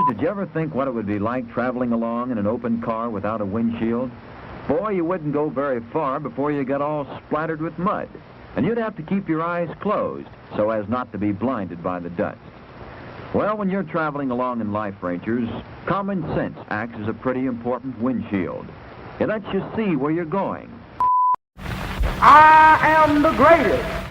did you ever think what it would be like traveling along in an open car without a windshield? Boy, you wouldn't go very far before you got all splattered with mud. And you'd have to keep your eyes closed so as not to be blinded by the dust. Well, when you're traveling along in life, Rangers, common sense acts as a pretty important windshield. It lets you see where you're going. I am the greatest.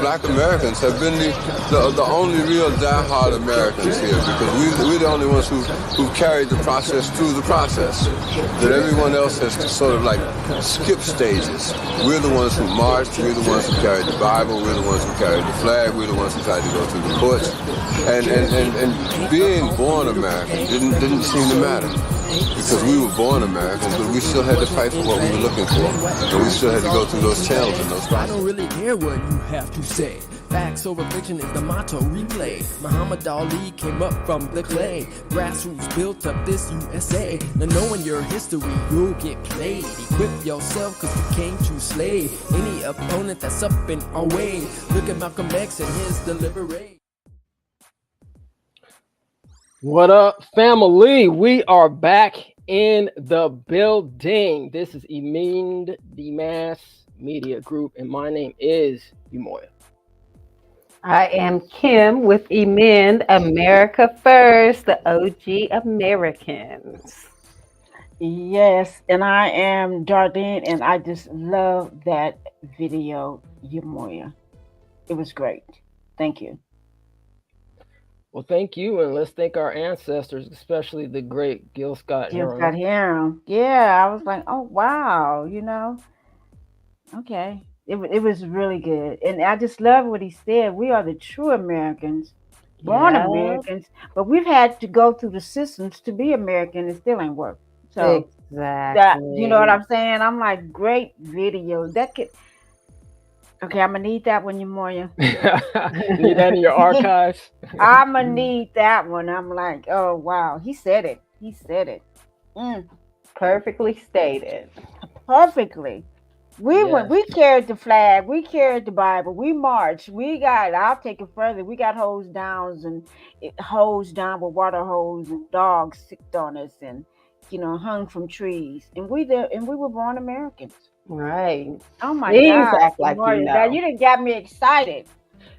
Black Americans have been the only real die-hard Americans here, because we're the only ones who carried the process through the process. That everyone else has to sort of like skip stages. We're the ones who marched, we're the ones who carried the Bible, we're the ones who carried the flag, we're the ones who tried to go through the courts. And being born American didn't seem to matter. Because we were born Americans, but we still had to fight for what we were looking for. And we still had to go through those channels and those processes. I don't really care what you have to say. Facts over fiction is the motto replay. Muhammad Ali came up from the clay. Grassroots built up this USA. Now knowing your history, you'll get played. Equip yourself cause you came to slay any opponent that's up in our way. Look at Malcolm X and his delivery. What up, family? We are back in the building. This is Emin, the Mass Media Group, and my name is Umoya. I am Kim with Emin, America First, the OG Americans. Yes, and I am Darlene, and I just love that video, Umoya. It was great. Thank you. Well, thank you, and let's thank our ancestors, especially the great Gil Scott Heron. Yeah, I was like, oh, wow, you know. Okay. It was really good. And I just love what he said. We are the true Americans, born Americans, but we've had to go through the systems to be American. It still ain't work. So exactly. You know what I'm saying? I'm like, great video. That could... Okay, I'm gonna need that one, Umoya. Need that in your archives? I'm gonna need that one. I'm like, oh wow, he said it. He said it. Perfectly stated. Perfectly. We carried the flag, we carried the Bible, we marched, I'll take it further. We got hosed down with water hose and dogs sicked on us and hung from trees. And we were born Americans. Right. Oh my Please God. act like you know. You done got me excited.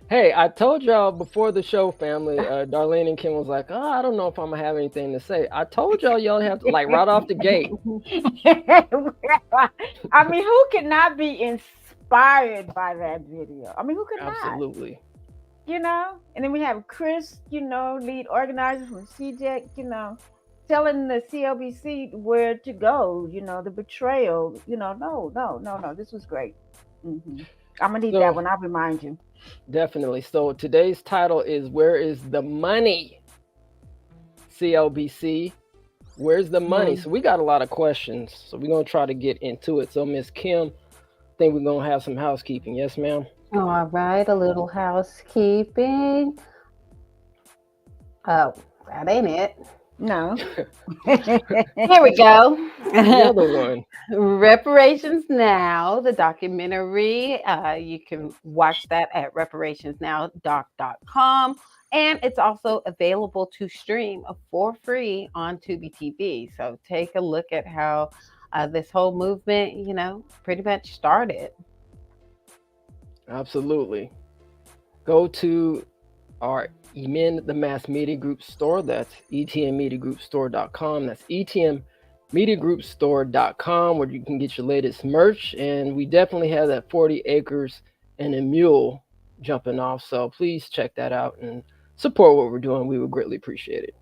Hey, I told y'all before the show, family, Darlene and Kim was like, oh, I don't know if I'm going to have anything to say. I told y'all have to, like, right off the gate. I mean, who could not be inspired by that video? I mean, who could not? Absolutely. And then we have Chris, lead organizer from CJEC, telling the CLBC where to go, the betrayal, no, this was great. Mm-hmm. I'm going to need that one. I'll remind you. Definitely. So today's title is Where is the Money? CLBC, where's the money? So we got a lot of questions. So we're going to try to get into it. So Miss Kim, I think we're going to have some housekeeping. Yes, ma'am? All right. A little housekeeping. Oh, that ain't it. No. Here we go. The other one. Reparations Now, the documentary. You can watch that at reparationsnowdoc.com. And it's also available to stream for free on Tubi TV. So take a look at how this whole movement, pretty much started. Absolutely. Go to our Emin the Mass Media Group store. That's etmmediagroupstore.com. That's etmmediagroupstore.com, where you can get your latest merch. And we definitely have that 40 acres and a mule jumping off. So please check that out and support what we're doing. We would greatly appreciate it.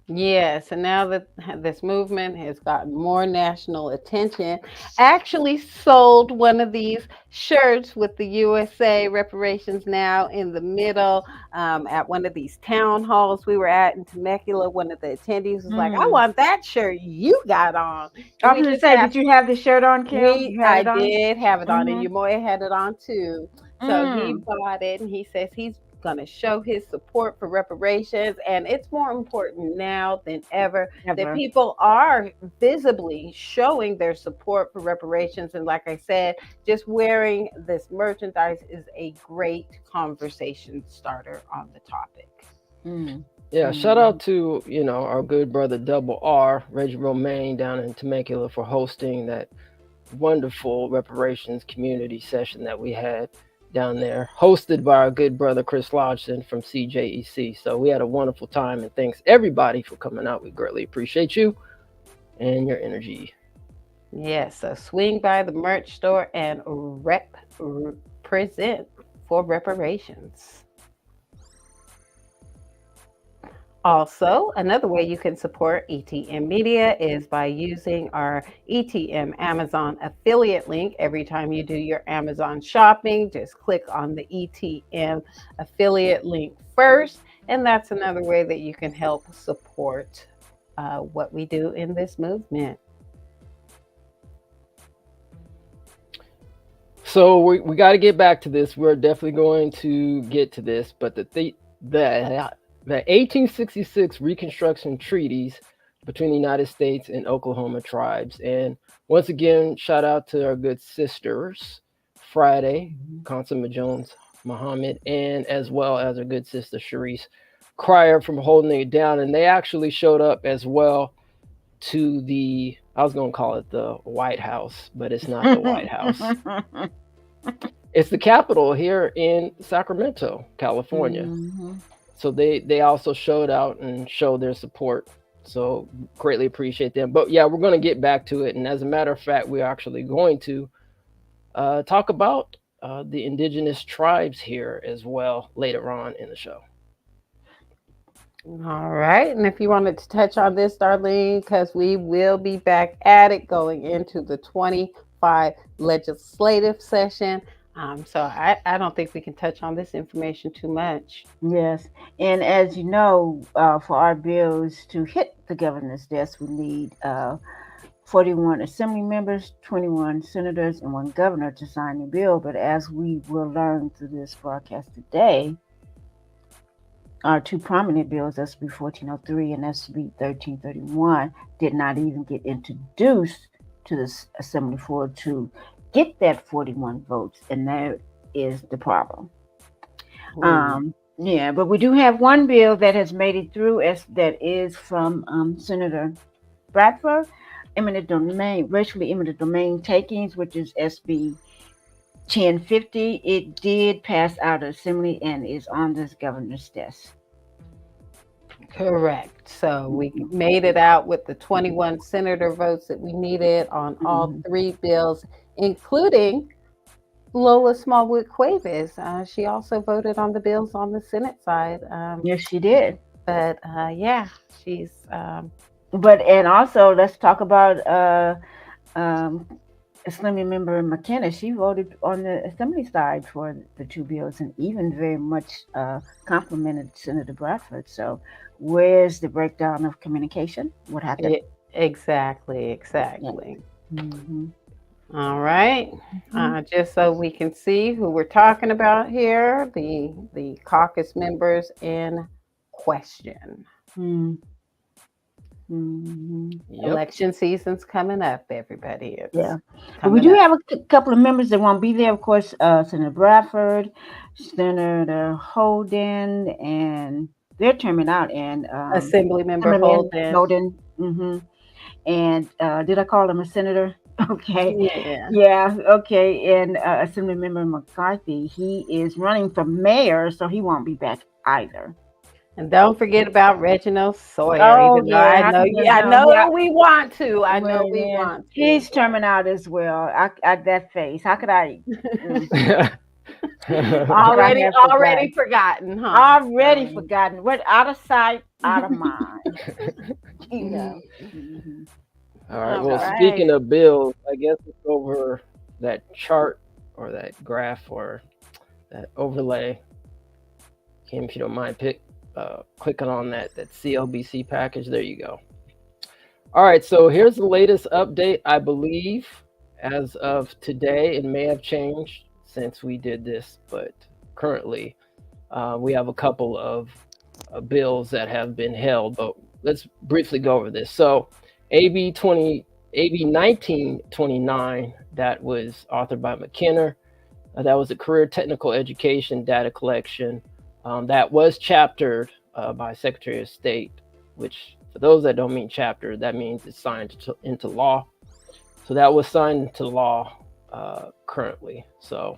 Yes, and now that this movement has gotten more national attention, actually sold one of these shirts with the USA Reparations Now in the middle at one of these town halls we were at in Temecula. One of the attendees was like, "I Mm. want that shirt you got on," and I we was gonna just say, have did you have the shirt on, Kim? You had I it on? did have it on, and Mm-hmm. your boy had it on too. So he Mm. bought it, and he says he's going to show his support for reparations. And it's more important now than ever that Ever. people are visibly showing their support for reparations. And like I said, just wearing this merchandise is a great conversation starter on the topic. Mm. Yeah, shout out to, our good brother Double R, Reggie Romaine down in Temecula for hosting that wonderful reparations community session that we had down there, hosted by our good brother Chris Lodgson from CJEC. So we had a wonderful time, and thanks everybody for coming out. We greatly appreciate you and your energy. Yes, so swing by the merch store and represent for reparations. Also, another way you can support ETM Media is by using our ETM Amazon affiliate link. Every time you do your Amazon shopping, just click on the ETM affiliate link first. And that's another way that you can help support what we do in this movement. So we got to get back to this. We're definitely going to get to this, but the 1866 Reconstruction Treaties between the United States and Oklahoma tribes. And once again, shout out to our good sisters, Friday, Consummate Jones Muhammad, and as well as our good sister, Sharice Cryer, from holding it down. And they actually showed up as well to I was going to call it the White House, but it's not the White House. It's the Capitol here in Sacramento, California. Mm-hmm. So they also showed out and showed their support. So greatly appreciate them. But yeah, we're going to get back to it. And as a matter of fact, we're actually going to talk about the indigenous tribes here as well later on in the show. All right. And if you wanted to touch on this, Darlene, because we will be back at it going into the 25 legislative session. So I don't think we can touch on this information too much. Yes. And as you know, for our bills to hit the governor's desk, we need 41 assembly members, 21 senators, and 1 governor to sign the bill. But as we will learn through this broadcast today, our 2 prominent bills, SB 1403 and SB 1331, did not even get introduced to the assembly floor to get that 41 votes, and that is the problem. Yeah, but we do have one bill that has made it through, that is from Senator Bradford, eminent domain, racially eminent domain takings, which is SB 1050. It did pass out of assembly and is on this governor's desk. Correct. So we made it out with the 21 senator votes that we needed on all 3 bills, including Lola Smallwood Cuevas. She also voted on the bills on the Senate side. Yes, she did. But yeah, she's. And also let's talk about Assembly Member McKenna. She voted on the assembly side for the 2 bills, and even very much complimented Senator Bradford. So, where's the breakdown of communication? What happened? Exactly. Yeah. Mm-hmm. All right. Just so we can see who we're talking about here, the caucus members in question. Yep. Election season's coming up, everybody. But we do have a couple of members that won't be there. Of course, Senator Bradford, Senator Holden, and they're terming out, and Assembly Member Holden. Mm-hmm. and did I call him a senator? Okay. Yeah. Yeah, okay. And Assemblymember McCarthy, he is running for mayor, so he won't be back either. And don't forget about Reginald Sawyer, Oh even though yeah, I how know, can you yeah, I know? Yeah, know we want to. I know well, we yeah, want to. he's terming out as well. I that face. How could I? Mm, how could I Already, have already forgotten? forgotten, huh? Already Shirley? forgotten. What out of sight, out of mind. You know. All right. All Well, speaking right. of bills, I guess it's over that chart or that graph or that overlay. Kim, if you don't mind, clicking on that CLBC package. There you go. All right. So here's the latest update. I believe as of today, it may have changed since we did this, but currently we have a couple of bills that have been held. But let's briefly go over this. So AB 1929, that was authored by McKenna. That was a career technical education data collection that was chaptered by Secretary of State, which for those that don't mean chapter, that means it's signed into law. So that was signed into law currently. So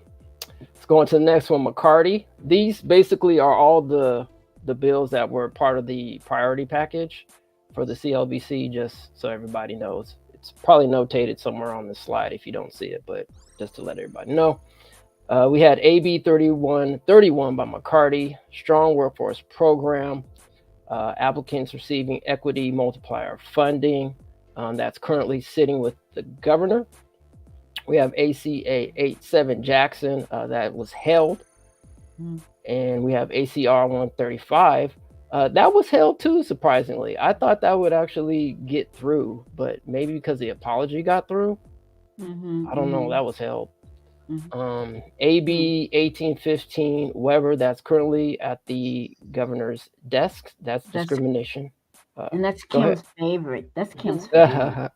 let's go on to the next one, McCarty. These basically are all the bills that were part of the priority package for the CLBC, just so everybody knows. It's probably notated somewhere on the slide if you don't see it, but just to let everybody know. We had AB 3131 by McCarty, Strong Workforce Program, applicants receiving equity multiplier funding. That's currently sitting with the governor. We have ACA 87 Jackson that was held. And we have ACR 135. That was held too, surprisingly. I thought that would actually get through, but maybe because the apology got through. I don't know. That was held. AB 1815 Weber, that's currently at the governor's desk. That's discrimination. And that's go Kim's ahead. favorite. That's Kim's favorite.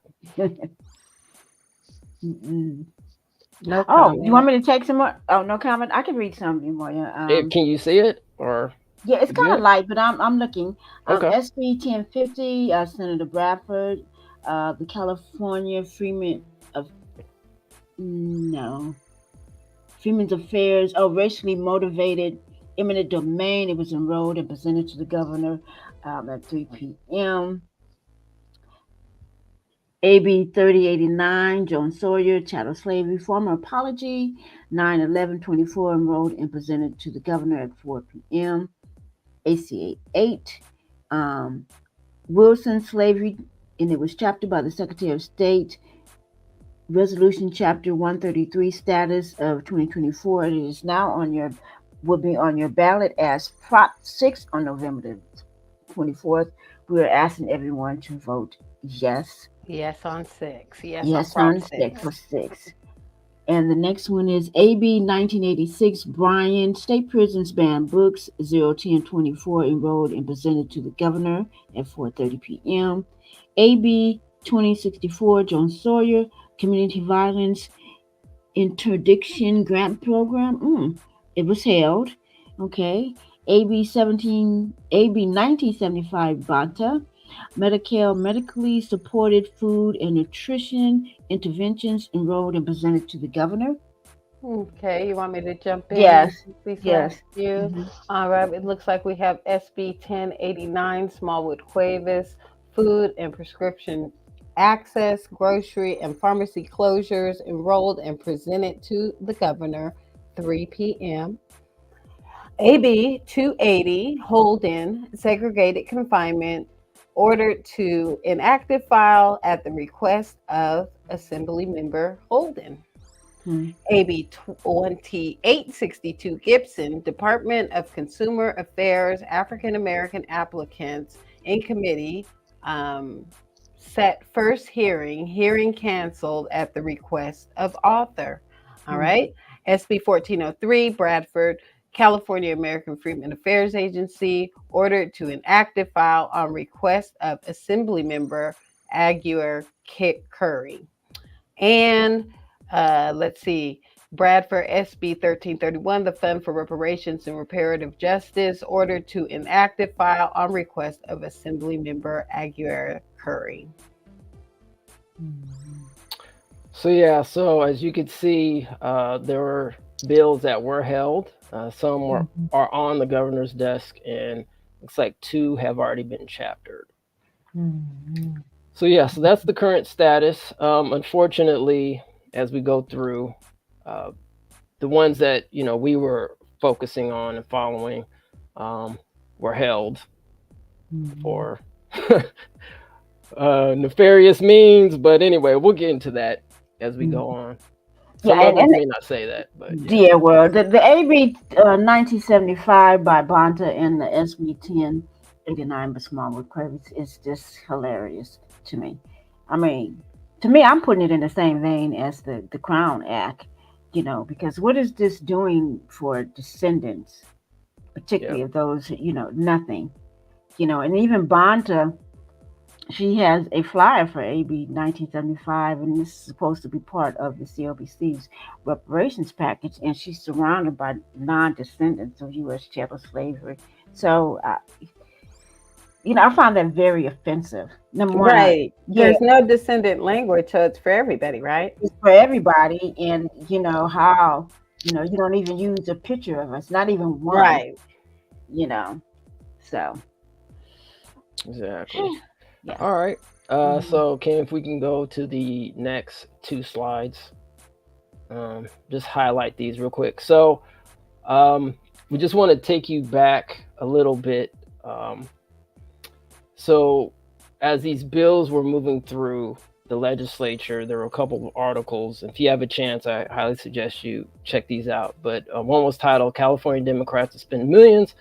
No Oh, comment. you want me to take some more? Oh, no comment. I can read something more. Yeah. Can you see it or? Yeah, it's kind of good? light, but I'm looking. Okay. SB 1050, Senator Bradford, the California Freeman of Freeman's Affairs. Oh, racially motivated eminent domain. It was enrolled and presented to the governor at 3 p.m. AB 3089, Joan Sawyer, chattel slave reformer apology, 9/11/24, enrolled and presented to the governor at 4 p.m. ACA 8, Wilson slavery, and it was chaptered by the Secretary of State. Resolution Chapter 133, status of 2024. It is now will be on your ballot as Prop 6 on November the 24th. We are asking everyone to vote yes. Yes on 6. Yes on 6. And the next one is AB 1986, Bryan, State Prisons Ban Books, 01024, enrolled and presented to the governor at 4:30 p.m. AB 2064, Joan Sawyer, Community Violence Interdiction Grant Program. It was held. Okay. AB 1975, BATA, Medicare, medically supported food and nutrition interventions, enrolled and presented to the governor. Okay, you want me to jump in? Yes. Please, Yes. you. All right. It looks like we have SB 1089, Smallwood Cuevas, food and prescription access, grocery and pharmacy closures, enrolled and presented to the governor, 3 p.m. AB 280, Holden, segregated confinement, ordered to inactive file at the request of Assembly Member Holden. AB 2862, Gibson, Department of Consumer Affairs, African American applicants in committee, set first hearing canceled at the request of author. All right. SB 1403, Bradford, California American Freedmen Affairs Agency, ordered to inactive file on request of Assembly Member Aguirre Curry. And let's see, Bradford SB 1331, the Fund for Reparations and Reparative Justice, ordered to inactive file on request of Assembly Member Aguirre Curry. So yeah, so as you can see, there were bills that were held. Some are on the governor's desk, and looks like 2 have already been chaptered. So yeah, so that's the current status. Unfortunately, as we go through, the ones that we were focusing on and following were held for nefarious means. But anyway, we'll get into that as we go on. Some others may not say that, but yeah. Well, the AB 1975 by Bonta and the SB 1089 by Smallwood Kravitz is just hilarious to me. I mean, to me, I'm putting it in the same vein as the Crown Act, because what is this doing for descendants, particularly of those, nothing, and even Bonta, she has a flyer for AB 1975, and this is supposed to be part of the CLBC's reparations package, and she's surrounded by non-descendants of U.S. chattel slavery. So, I found that very offensive. Number one, right. There's no descendant language, so it's for everybody, right? It's for everybody, and how, you don't even use a picture of us, not even one. Right. So. Exactly. Yeah. All right. So, Kim, if we can go to the next 2 slides, just highlight these real quick. So, we just want to take you back a little bit. So, as these bills were moving through the legislature, there were a couple of articles. If you have a chance, I highly suggest you check these out. But one was titled "California Democrats to Spend Millions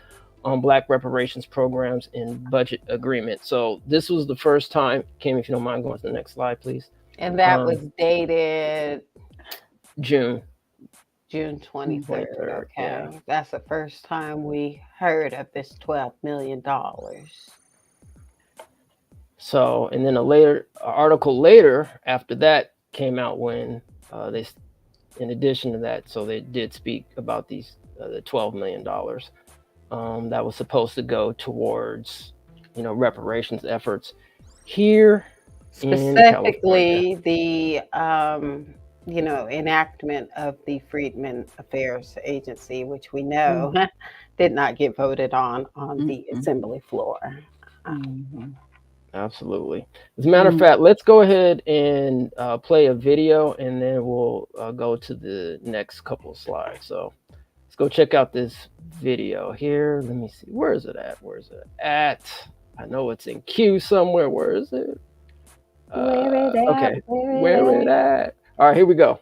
on Black Reparations Programs in Budget Agreement." So this was the first time. Kim, if you don't mind going to the next slide, please. And that was dated June 23rd. Okay. Yeah. That's the first time we heard of this $12 million. So, and then an article later after that came out when they, in addition to that, so they did speak about these the $12 million that was supposed to go towards, reparations efforts here. Specifically, the enactment of the Freedmen Affairs Agency, which we know did not get voted on the assembly floor. Absolutely. As a matter of fact, let's go ahead and play a video, and then we'll go to the next couple of slides. So let's go check out this video here. Let me see. Where is it at? I know it's in queue somewhere. Where is it? Okay. Where it at? All right, here we go.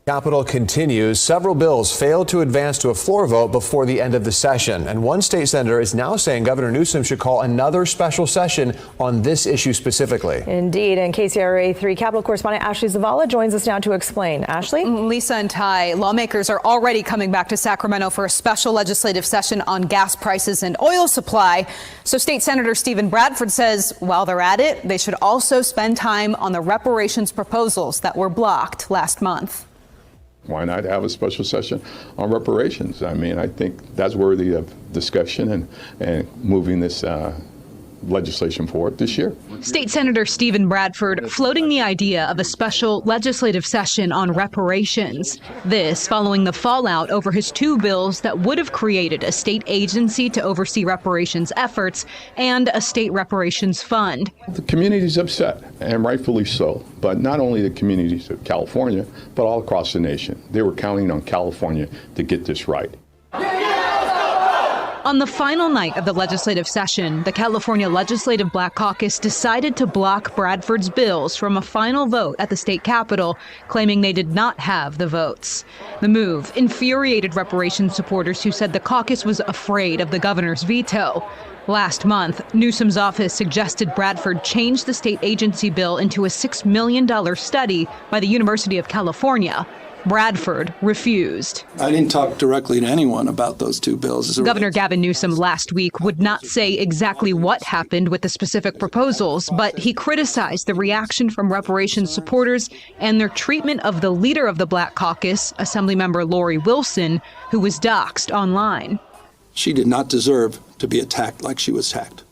Capitol continues. Several bills failed to advance to a floor vote before the end of the session. And one state senator is now saying Governor Newsom should call another special session on this issue specifically. Indeed. And KCRA 3 Capitol correspondent Ashley Zavala joins us now to explain. Ashley? Lisa and Ty, lawmakers are already coming back to Sacramento for a special legislative session on gas prices and oil supply. So State Senator Stephen Bradford says while they're at it, they should also spend time on the reparations proposals that were blocked last month. Why not have a special session on reparations? I mean, I think that's worthy of discussion and moving this legislation forward this year. State Senator Stephen Bradford floating the idea of a special legislative session on reparations. This following the fallout over his 2 bills that would have created a state agency to oversee reparations efforts and a state reparations fund. The community's upset, and rightfully so, but not only the communities of California, but all across the nation. They were counting on California to get this right. On the final night of the legislative session, the California Legislative Black Caucus decided to block Bradford's bills from a final vote at the state capitol, claiming they did not have the votes. The move infuriated reparations supporters who said the caucus was afraid of the governor's veto. Last month, Newsom's office suggested Bradford change the state agency bill into a $6 million study by the University of California. Bradford refused. I didn't talk directly to anyone about those 2 bills. Governor Gavin Newsom last week would not say exactly what happened with the specific proposals, but he criticized the reaction from reparations supporters and their treatment of the leader of the Black Caucus, Assemblymember Lori Wilson, who was doxxed online. She did not deserve to be attacked like she was attacked.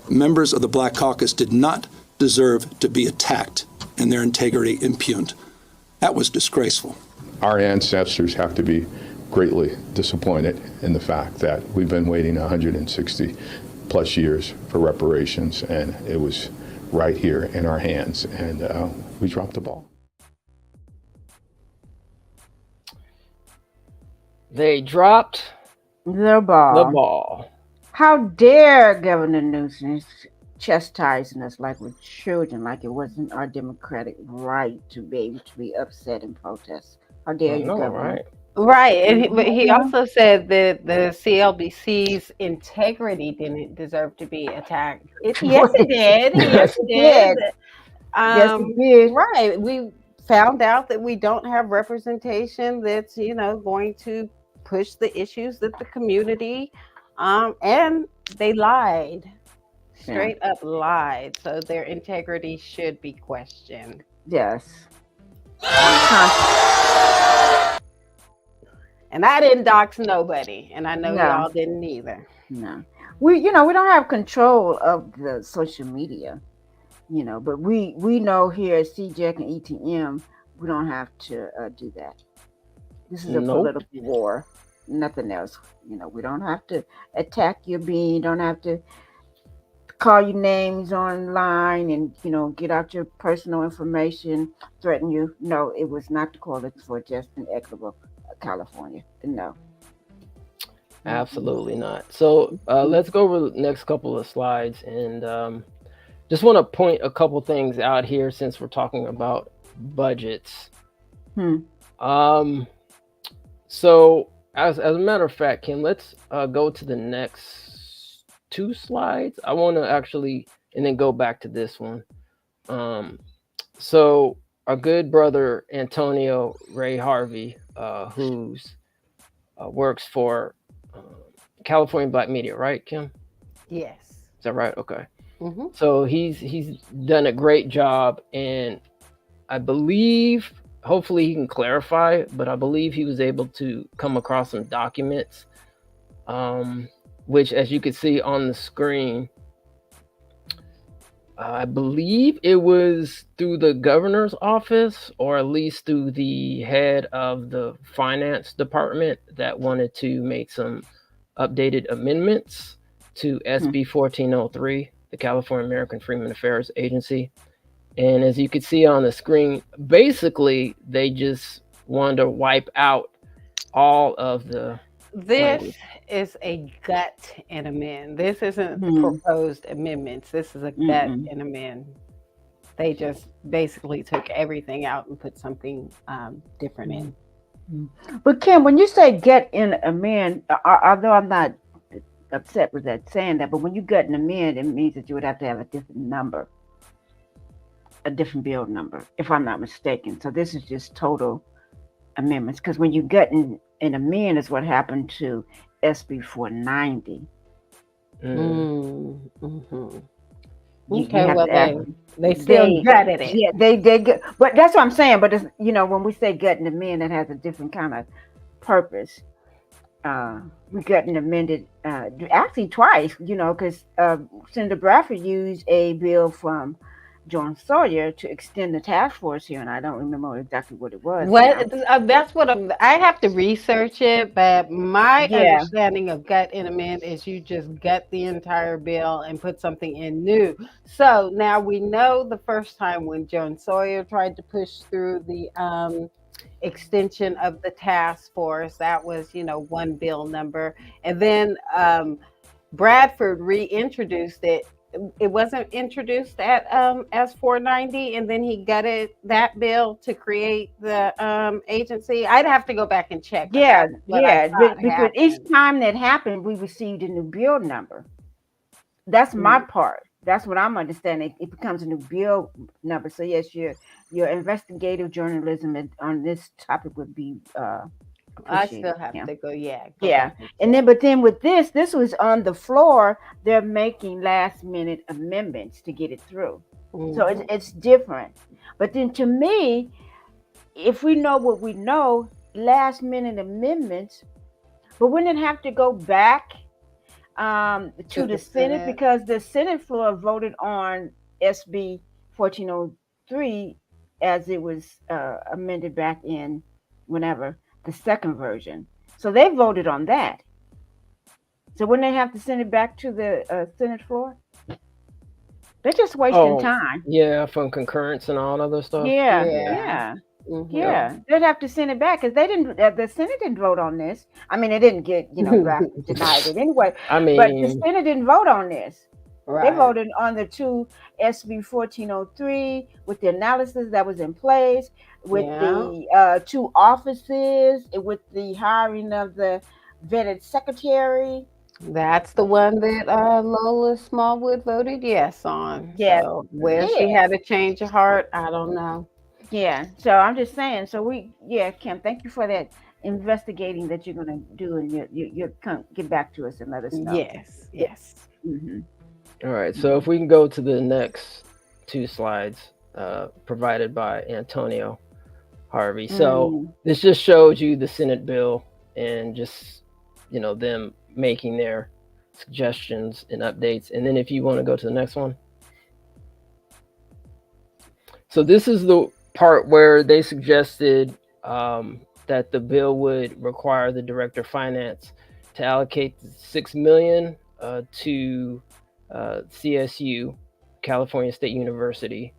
Members of the Black Caucus did not deserve to be attacked and their integrity impugned. That was disgraceful. Our ancestors have to be greatly disappointed in the fact that we've been waiting 160 plus years for reparations, and it was right here in our hands, and we dropped the ball. They dropped the ball. How dare Governor Newsom chastising us like we're children, like it wasn't our democratic right to be able to be upset and protest. How dare you, Governor? Right. And but he also said that the CLBC's integrity didn't deserve to be attacked. Yes, it did. Yes, it did. Yes, it did. Right. We found out that we don't have representation that's, going to push the issues that the community, and they lied. Straight up lied. So their integrity should be questioned. Yes. And I didn't dox nobody, and I know y'all didn't either. No, we don't have control of the social media, but we know here at CJEC and ETM, we don't have to do that. This is a political war, nothing else. We don't have to attack your being, don't have to call you names online and, get out your personal information, threaten you. No, it was not the Coalition for Just and Equitable California. No. Absolutely not. So let's go over the next couple of slides, and just want to point a couple things out here since we're talking about budgets. So as a matter of fact, Kim, let's go to the next two slides. I want to actually, and then go back to this one. So our good brother Antonio Ray Harvey, who's works for California Black Media, right, Kim? Yes. Is that right? Okay. Mm-hmm. So he's done a great job, and I believe, hopefully he can clarify, but I believe he was able to come across some documents, which, as you can see on the screen, I believe it was through the governor's office, or at least through the head of the finance department, that wanted to make some updated amendments to SB 1403, the California American Freedmen Affairs Agency. And as you can see on the screen, basically they just wanted to wipe out all of the This is a gut and amend. This isn't proposed amendments. This is a gut and amend. They just basically took everything out and put something different in. But Kim, when you say gut and amend, although I'm not upset with that saying that, but when you gut and amend, it means that you would have to have a different number, a different bill number, if I'm not mistaken. So this is just total amendments, because when you gut and amend is what happened to SB 490. Okay, well they still gutted it. Yeah, they but that's what I'm saying. But it's, when we say gut and amend, that has a different kind of purpose. We got and amended actually twice, because Senator Bradford used a bill from John Sawyer to extend the task force here, and I don't remember exactly what it was. That's what I have to research it, but my understanding of gut and amend is you just gut the entire bill and put something in new. So now we know the first time when John Sawyer tried to push through the extension of the task force, that was one bill number, and then Bradford reintroduced it. It wasn't introduced at as 490, and then he gutted that bill to create the agency. I'd have to go back and check. Because each time that happened, we received a new bill number. That's my part. That's what I'm understanding. It becomes a new bill number. So yes, your investigative journalism on this topic would be I still have to go. And then, but then with this was on the floor. They're making last minute amendments to get it through. So it's different. But then to me, if we know what we know, last minute amendments, but wouldn't it have to go back to the Senate, because the Senate floor voted on SB 1403 as it was amended back in whenever the second version. So they voted on that. So wouldn't they have to send it back to the Senate floor? They're just wasting time. Yeah, from concurrence and all other stuff. Yeah. They'd have to send it back because they didn't. The Senate didn't vote on this. I mean, it didn't get drafted, denied it anyway. But the Senate didn't vote on this. They voted on the two SB 1403 with the analysis that was in place, with the two offices, with the hiring of the vetted secretary. That's the one that Lola Smallwood voted yes on. Yeah. So where she had a change of heart, I don't know. Yeah. So I'm just saying. So Kim, thank you for that investigating that you're going to do, and you come get back to us and let us know. Yes. Mm-hmm. All right. So if we can go to the next two slides provided by Antonio Harvey. So this just shows you the Senate bill and just, them making their suggestions and updates. And then if you want to go to the next one. So this is the part where they suggested that the bill would require the Director of Finance to allocate $6 million to CSU, California State University,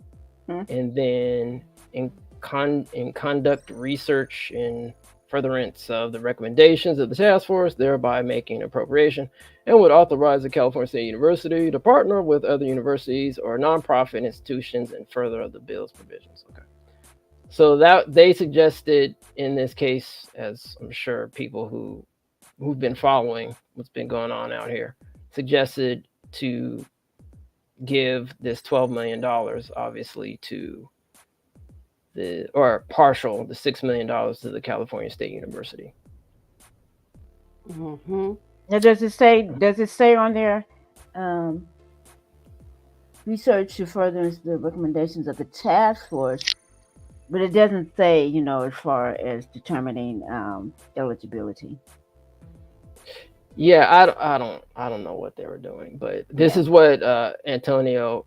and then in conduct research and furtherance of the recommendations of the task force, thereby making an appropriation, and would authorize the California State University to partner with other universities or nonprofit institutions and further of the bill's provisions. Okay. So that they suggested in this case, as I'm sure people who've been following what's been going on out here, suggested to give this $12 million, obviously, to the $6 million to the California State University. Now, does it say on there research to further the recommendations of the task force, but it doesn't say, as far as determining eligibility. Yeah, I don't know what they were doing, but this is what Antonio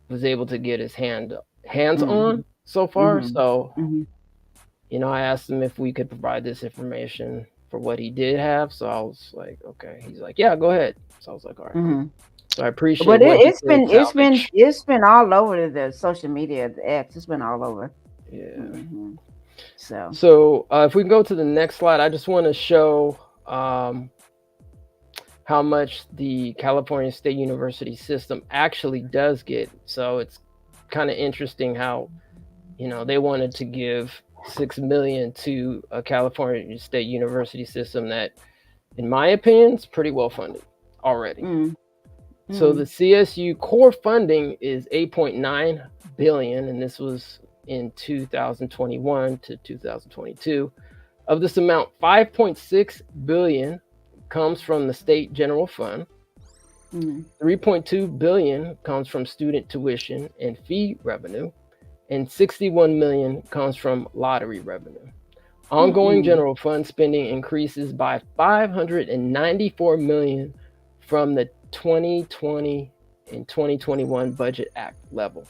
was able to get his hands on so far. So, I asked him if we could provide this information for what he did have. So I was like, okay. He's like, yeah, go ahead. So I was like, all right. Cool. So I appreciate. But it's been all over the social media, the X. It's been all over. Yeah. So if we can go to the next slide, I just want to show how much the California State University system actually does get. So it's kind of interesting how, they wanted to give $6 million to a California State University system that, in my opinion, is pretty well funded already. So the CSU core funding is $8.9 billion, and this was in 2021 to 2022. Of this amount, $5.6 billion comes from the state general fund. $3.2 billion comes from student tuition and fee revenue, and $61 million comes from lottery revenue. Ongoing general fund spending increases by $594 million from the 2020 and 2021 Budget Act level.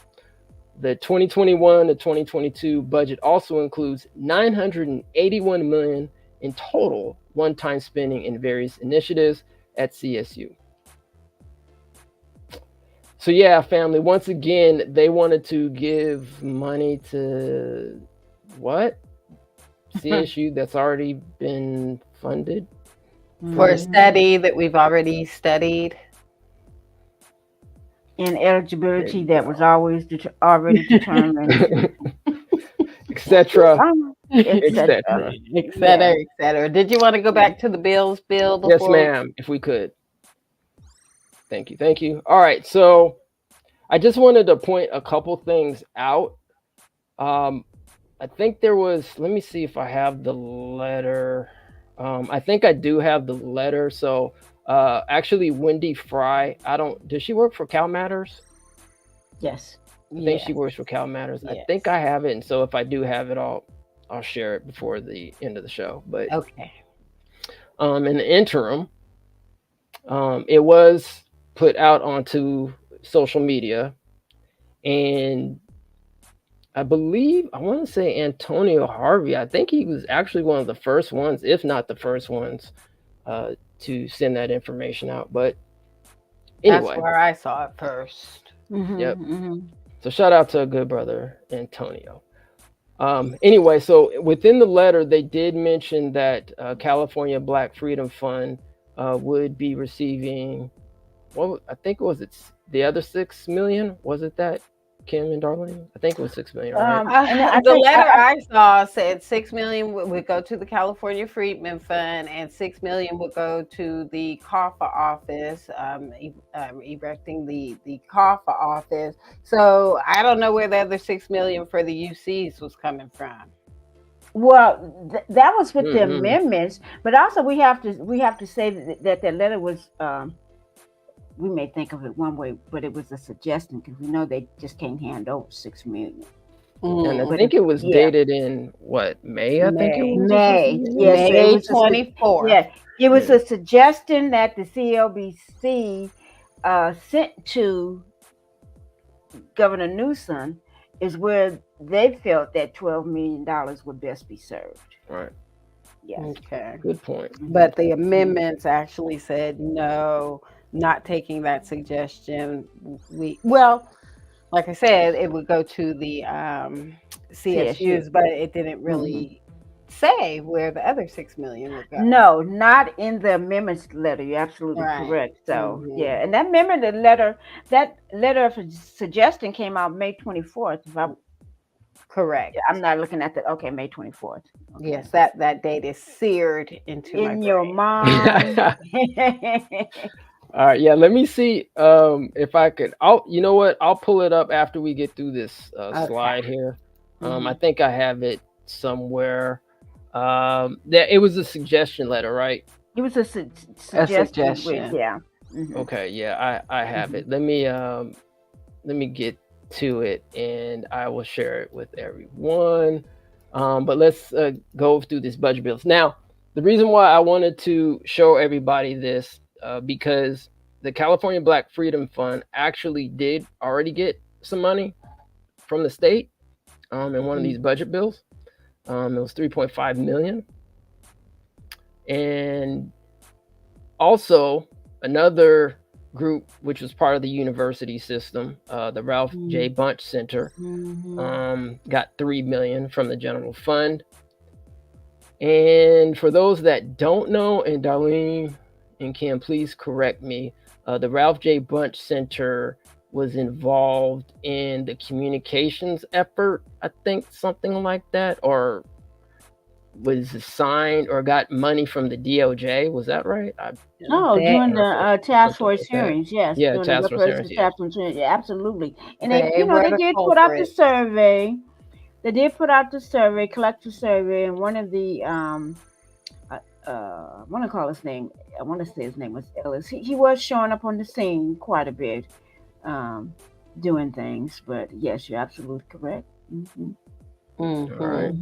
The 2021 to 2022 budget also includes $981 million in total one-time spending in various initiatives at CSU. So yeah, family, once again, they wanted to give money to what? CSU that's already been funded? For a study that we've already studied. And eligibility that was always already determined. Etc. etc. Did you want to go back to the bills, Bill? Before? Yes, ma'am, if we could. Thank you. All right, so I just wanted to point a couple things out. I think there was, let me see if I have the letter. I think I do have the letter. So actually, Wendy Fry, does she work for Cal Matters? Yes. I think she works for Cal Matters. Yes. I think I have it. And so if I do have it, I'll share it before the end of the show. But okay. In the interim, it was put out onto social media, And I want to say Antonio Harvey. I think he was actually one of the first ones, if not the first ones, to send that information out. But anyway, that's where I saw it first. Yep. So shout out to a good brother Antonio. Anyway, so within the letter, they did mention that California Black Freedom Fund would be receiving, I think it was the other 6 million. Was it that, Kim and Darlene? I think it was 6 million, right? The letter I saw said 6 million would go to the California Freedmen Fund, and 6 million would go to the CAFA office, erecting the CAFA office. So I don't know where the other 6 million for the UCs was coming from. Well, that was with the amendments, but also we have to say that the letter was. We may think of it one way, but it was a suggestion because we know they just can't hand over 6 million. And I think it was dated in what, May? I think it was May. Yes, May 24th. Yeah, it was a suggestion that the CLBC sent to Governor Newsom, is where they felt that $12 million would best be served. Right. Yes. Okay. Good point. But the amendments actually said no, not taking that suggestion. Like I said, it would go to the CSUs, but it didn't really say where the other 6 million would go. No, not in the amendments letter. You're absolutely correct. So yeah, and that letter of suggestion came out May 24th. If I'm correct. Yeah, I'm not looking at May 24th. Okay. Yes, that date is seared into your mind. All right, yeah. Let me see if I could. You know what? I'll pull it up after we get through this slide here. I think I have it somewhere. It was a suggestion letter, right? It was a suggestion. Yeah. Okay. Yeah, I have it. Let me get to it, and I will share it with everyone. But let's go through this budget bills now. The reason why I wanted to show everybody this. Because the California Black Freedom Fund actually did already get some money from the state in one of these budget bills. It was 3.5 million. And also another group, which was part of the university system, the Ralph J. Bunche Center, got 3 million from the general fund. And for those that don't know, and Darlene and Kim, please correct me, the Ralph J. Bunche Center was involved in the communications effort, I think, something like that, or was assigned or got money from the DOJ. Was that right? During the task force hearings, yes. Yeah, task force hearings. Yeah, absolutely. And they did put out the survey. They did put out the survey, collective survey, and one of the I want to call his name. I want to say his name was Ellis. He was showing up on the scene quite a bit, doing things. But yes, you're absolutely correct. All right.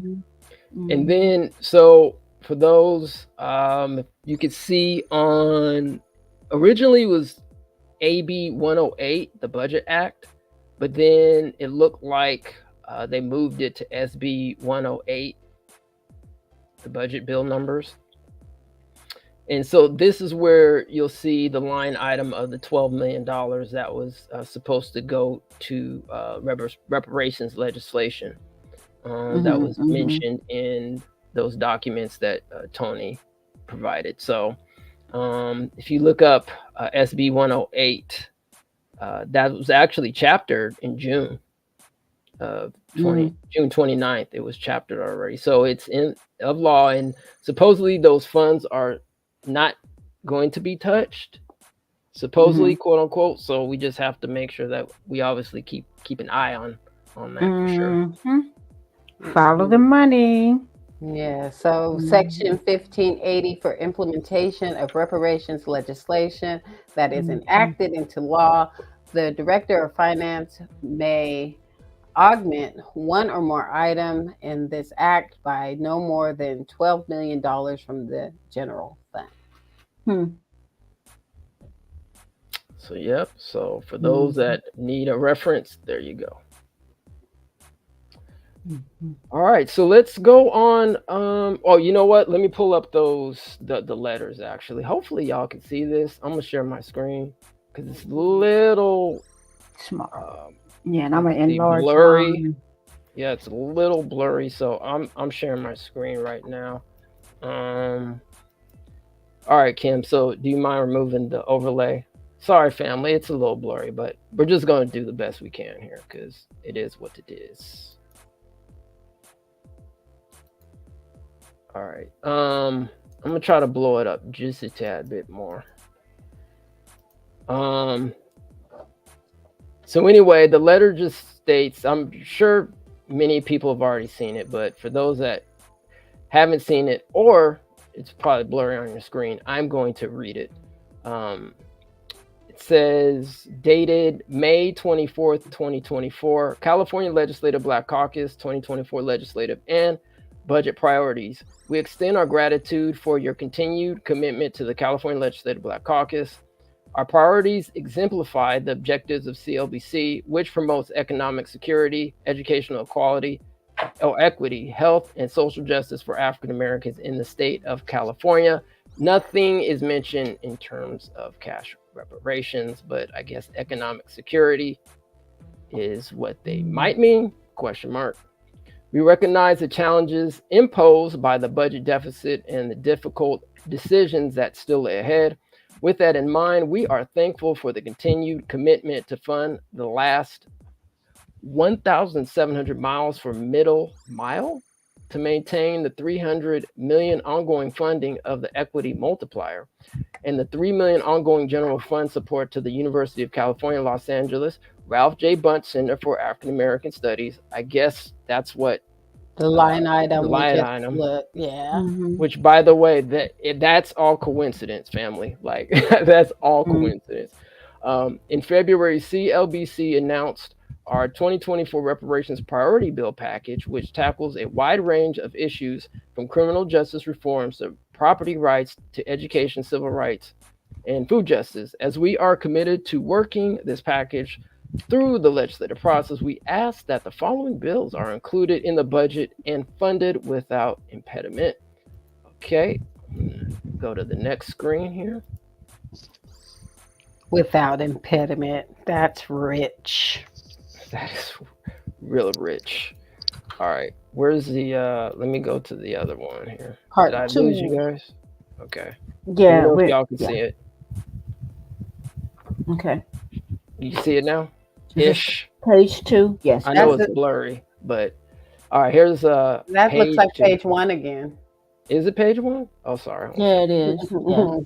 And then, so for those, you could see on originally it was AB 108, the Budget Act, but then it looked like they moved it to SB 108, the budget bill numbers. And so this is where you'll see the line item of the $12 million that was supposed to go to reparations legislation that was mentioned in those documents that Tony provided. So if you look up SB 108, that was actually chaptered in June of June 29th. It was chaptered already. So it's of law, and supposedly those funds are not going to be touched, supposedly, quote unquote. So we just have to make sure that we obviously keep an eye on that for sure. Follow the money. Yeah, so Section 1580 for implementation of reparations legislation that is enacted into law. The Director of Finance may augment one or more item in this act by no more than $12 million from the general fund. So, yep. So for those that need a reference, there you go. All right, so let's go on. Oh, you know what? Let me pull up the letters actually. Hopefully y'all can see this. I'm gonna share my screen because it's a little small. Yeah, and I'm gonna see, enlarge blurry. mine. Yeah, it's a little blurry, so I'm sharing my screen right now. All right, Kim. So do you mind removing the overlay? Sorry, family, it's a little blurry, but we're just gonna do the best we can here because it is what it is. All right. I'm gonna try to blow it up just a tad bit more. So anyway, the letter just states, I'm sure many people have already seen it, but for those that haven't seen it, or it's probably blurry on your screen, I'm going to read it. It says, dated May 24th, 2024, California Legislative Black Caucus, 2024 Legislative and Budget Priorities. We extend our gratitude for your continued commitment to the California Legislative Black Caucus. Our priorities exemplify the objectives of CLBC, which promotes economic security, educational equality, equity, health, and social justice for African Americans in the state of California. Nothing is mentioned in terms of cash reparations, but I guess economic security is what they might mean, question mark. We recognize the challenges imposed by the budget deficit and the difficult decisions that still lay ahead. With that in mind, we are thankful for the continued commitment to fund the last 1,700 miles for middle mile, to maintain the $300 million ongoing funding of the equity multiplier, and the $3 million ongoing general fund support to the University of California, Los Angeles, Ralph J. Bunche Center for African American Studies. I guess that's what the line item. The line item. Yeah. Which, by the way, that's all coincidence, family. Like that's all coincidence. In February, CLBC announced our 2024 Reparations Priority Bill package, which tackles a wide range of issues from criminal justice reforms to property rights to education, civil rights, and food justice. As we are committed to working this package through the legislative process, we ask that the following bills are included in the budget and funded without impediment. Okay, go to the next screen here. Without impediment. That's rich. That is real rich. All right, where's the let me go to the other one here. Part Did I 2. lose you guys? Okay. Yeah, y'all can see it. Okay. You see it now? Ish. Page 2. Yes. I know it's blurry, but all right, here's that looks like page 1 again. Is it page 1? Oh, sorry. Yeah, it is. Yeah.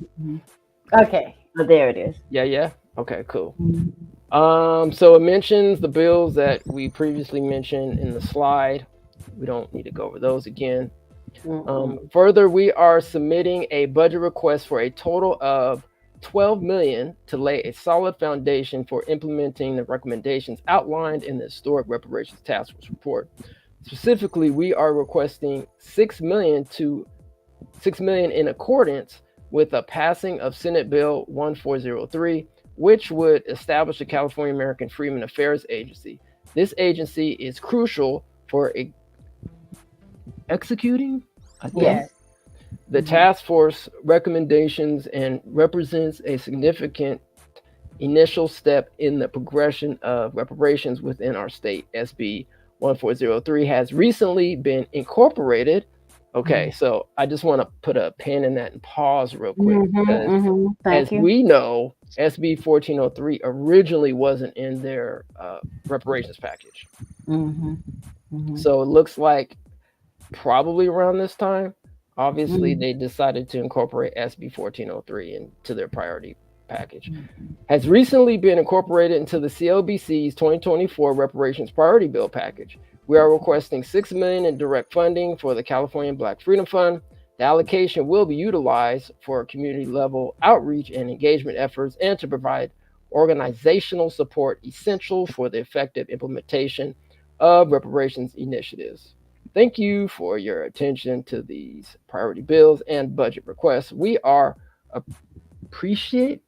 Okay. Oh, there it is. Yeah. Okay, cool. So it mentions the bills that we previously mentioned in the slide. We don't need to go over those again. Further, we are submitting a budget request for a total of $12 million to lay a solid foundation for implementing the recommendations outlined in the Historic Reparations Task Force report. Specifically, we are requesting $6 million in accordance with the passing of Senate Bill 1403, which would establish the California American Freedmen Affairs Agency. This agency is crucial for executing, the task force recommendations and represents a significant initial step in the progression of reparations within our state. SB 1403 has recently been incorporated. Okay, so I just want to put a pin in that and pause real quick. As we know, SB 1403 originally wasn't in their reparations package. So it looks like probably around this time, obviously they decided to incorporate SB 1403 into their priority package. Has recently been incorporated into the CLBC's 2024 Reparations Priority Bill package. We are requesting $6 million in direct funding for the California Black Freedom Fund. The allocation will be utilized for community level outreach and engagement efforts and to provide organizational support essential for the effective implementation of reparations initiatives. Thank you for your attention to these priority bills and budget requests. We appreciate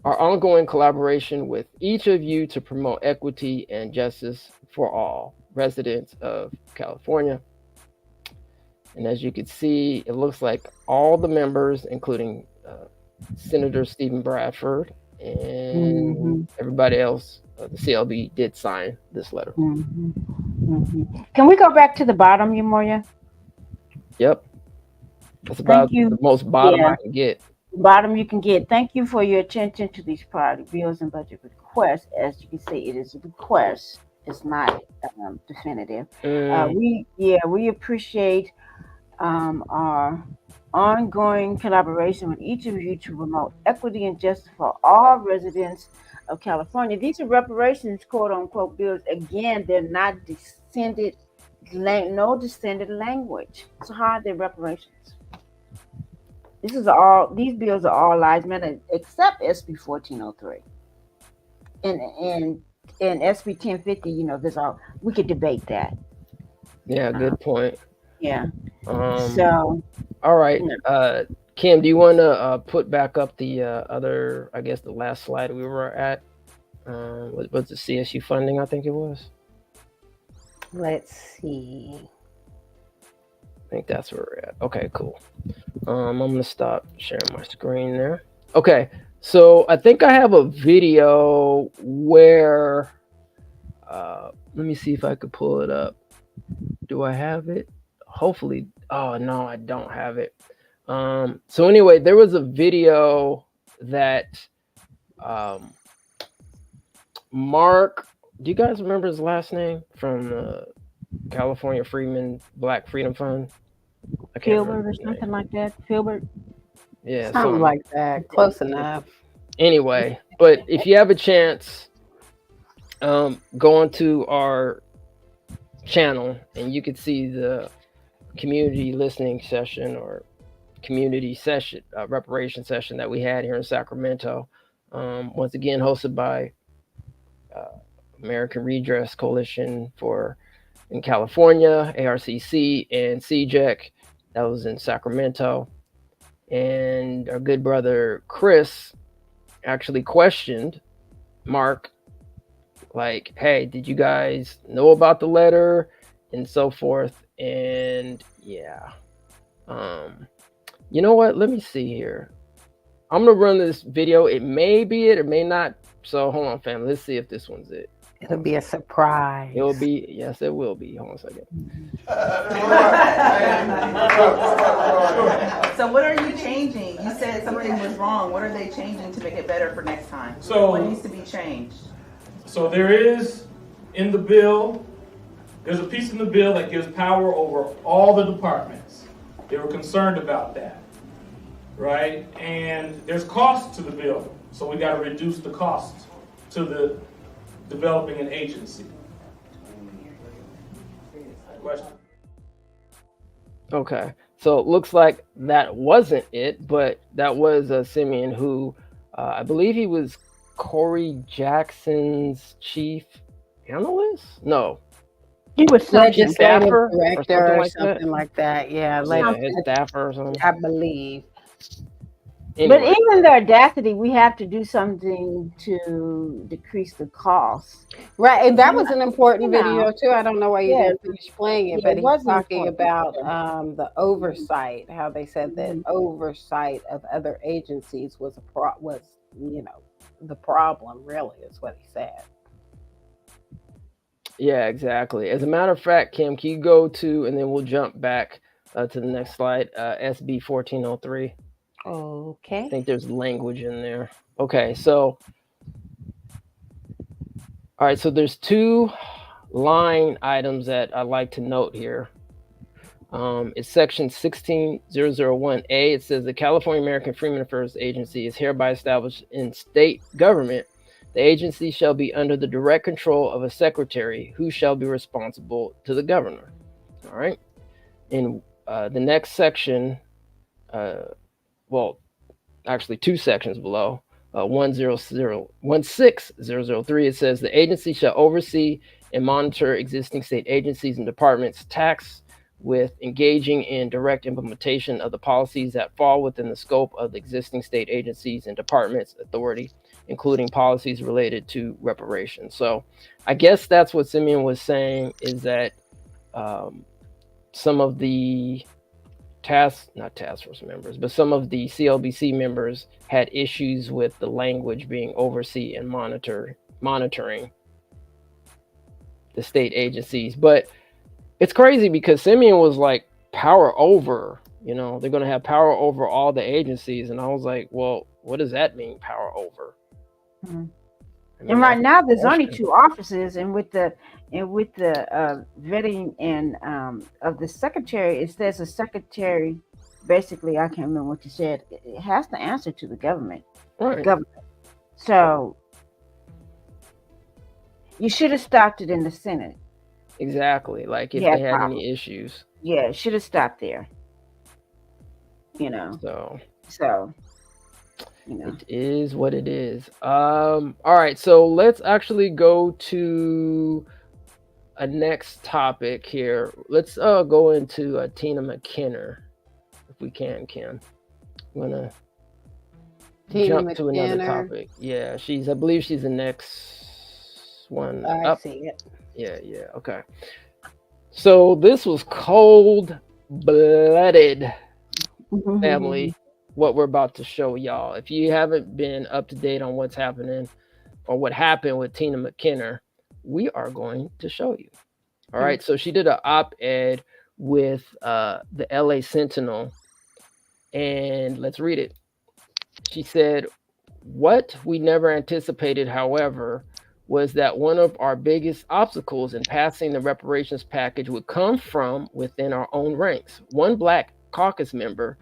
our ongoing collaboration with each of you to promote equity and justice for all residents of California. And as you can see, it looks like all the members, including Senator Stephen Bradford and everybody else, the CLB did sign this letter. Can we go back to the bottom, Umoya? Yep. That's about the most bottom I can get. Bottom you can get. Thank you for your attention to these priority bills and budget requests. As you can see, it is a request. It's not definitive. We appreciate our ongoing collaboration with each of you to promote equity and justice for all residents of California. These are reparations, quote unquote, bills. Again, they're not no descended language. So how are they reparations? These bills are all lives matter except SB 1403 and SB 1050. You know, we could debate that. Yeah, good point. Yeah. So, all right, Kim, do you want to put back up the other? I guess the last slide we were at was the CSU funding. I think it was. Let's see. I think that's where we're at. Okay, cool. I'm gonna stop sharing my screen there. Okay, so I think I have a video where let me see if I could pull it up. Do I have it? Hopefully. Oh no, I don't have it. So anyway, there was a video that Mark, do you guys remember his last name from the California Black Freedom Fund? Filbert or something like that. Filbert. Yeah, something like that. Close enough. Anyway, but if you have a chance, go onto our channel and you can see the community listening session or community session, reparation session that we had here in Sacramento. Once again, hosted by American Redress Coalition in California, ARCC, and CJEC. That was in Sacramento. And our good brother Chris actually questioned Mark, like, hey, did you guys know about the letter and so forth? And yeah, you know what? Let me see here. I'm gonna run this video. It may be it may not. So hold on, family. Let's see if this one's it. It'll be a surprise. It'll be, yes, it will be. Hold on a second. So what are you changing? You said something was wrong. What are they changing to make it better for next time? So what needs to be changed? So there is in the bill, there's a piece in the bill that gives power over all the departments. They were concerned about that, right? And there's cost to the bill. So we got to reduce the cost to the developing an agency. Question? Okay, so it looks like that wasn't it, but that was Simeon, who I believe he was Corey Jackson's chief analyst. No, he was legislative staffer director or something like that. Yeah, his staffer or something. I believe. Anyway. But even the audacity, we have to do something to decrease the cost. Right, and that was an important video too. I don't know why you didn't finish playing it, but he's talking about the oversight, how they said that oversight of other agencies was the problem, really, is what he said. Yeah, exactly. As a matter of fact, Kim, can you go to, and then we'll jump back to the next slide, SB 1403. Okay. I think there's language in there. Okay, so, all right, so there's two line items that I'd like to note here. It's section 16001A. It says the California American Freedmen Affairs Agency is hereby established in state government. The agency shall be under the direct control of a secretary who shall be responsible to the governor. All right. In the next section, well, actually two sections below, 16003, it says the agency shall oversee and monitor existing state agencies and departments tasked with engaging in direct implementation of the policies that fall within the scope of the existing state agencies and departments' authority including policies related to reparations. So I guess that's what Simeon was saying, is that some of the not task force members, but some of the CLBC members had issues with the language being oversee and monitoring the state agencies. But it's crazy because Simeon was like, power over, they're going to have power over all the agencies. And I was like, well, what does that mean, power over? Mm-hmm. And right now there's only 2 offices, and with the vetting and of the secretary, it says the secretary, basically, I can't remember what you said, it has to answer to the government. Right. So you should have stopped it in the Senate. Exactly. Like if they had any issues. Yeah, it should have stopped there. So it is what it is. All right, so let's actually go to a next topic here. Let's go into Tina McKinnon, if we can, Ken. I'm gonna jump to another topic. Yeah, I believe she's the next one up. I see it. Yeah, okay. So this was cold-blooded, family, what we're about to show y'all. If you haven't been up to date on what's happening or what happened with Tina McKinnon, we are going to show you. All right, so she did an op-ed with the LA Sentinel, and let's read it. She said, "What we never anticipated, however, was that one of our biggest obstacles in passing the reparations package would come from within our own ranks. One Black caucus member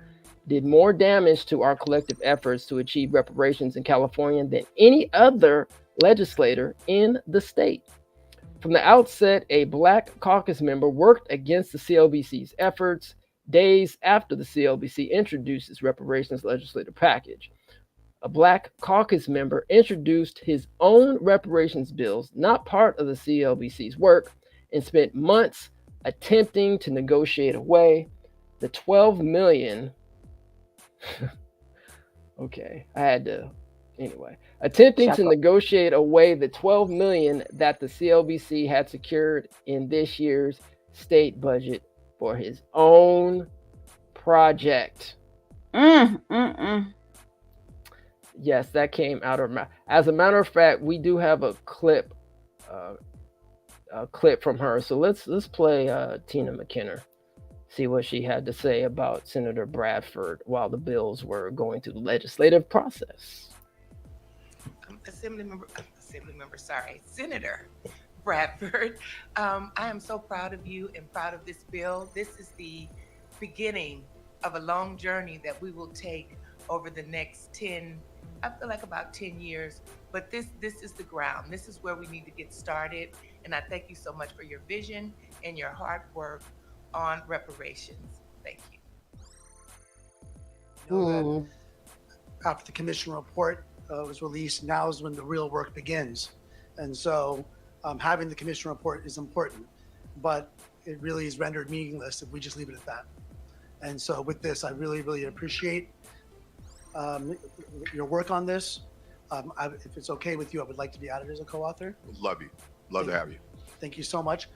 did more damage to our collective efforts to achieve reparations in California than any other legislator in the state. From the outset, a Black caucus member worked against the CLBC's efforts days after the CLBC introduced its reparations legislative package. A Black caucus member introduced his own reparations bills, not part of the CLBC's work, and spent months attempting to negotiate away the $12 million attempting to negotiate away the $12 million that the CLBC had secured in this year's state budget for his own project." Yes, that came out of her mouth. As a matter of fact, we do have a clip from her. So let's play Tina McKinnon. See what she had to say about Senator Bradford while the bills were going through the legislative process. Senator Bradford, I am so proud of you and proud of this bill. This is the beginning of a long journey that we will take over the next 10 years, but this is the ground. This is where we need to get started, and I thank you so much for your vision and your hard work on reparations. Thank you. After the commission report was released, now is when the real work begins. And so having the commission report is important, but it really is rendered meaningless if we just leave it at that. And so with this, I really, really appreciate your work on this. If it's okay with you, I would like to be added as a co-author. Love you. Love to have you. Thank you so much.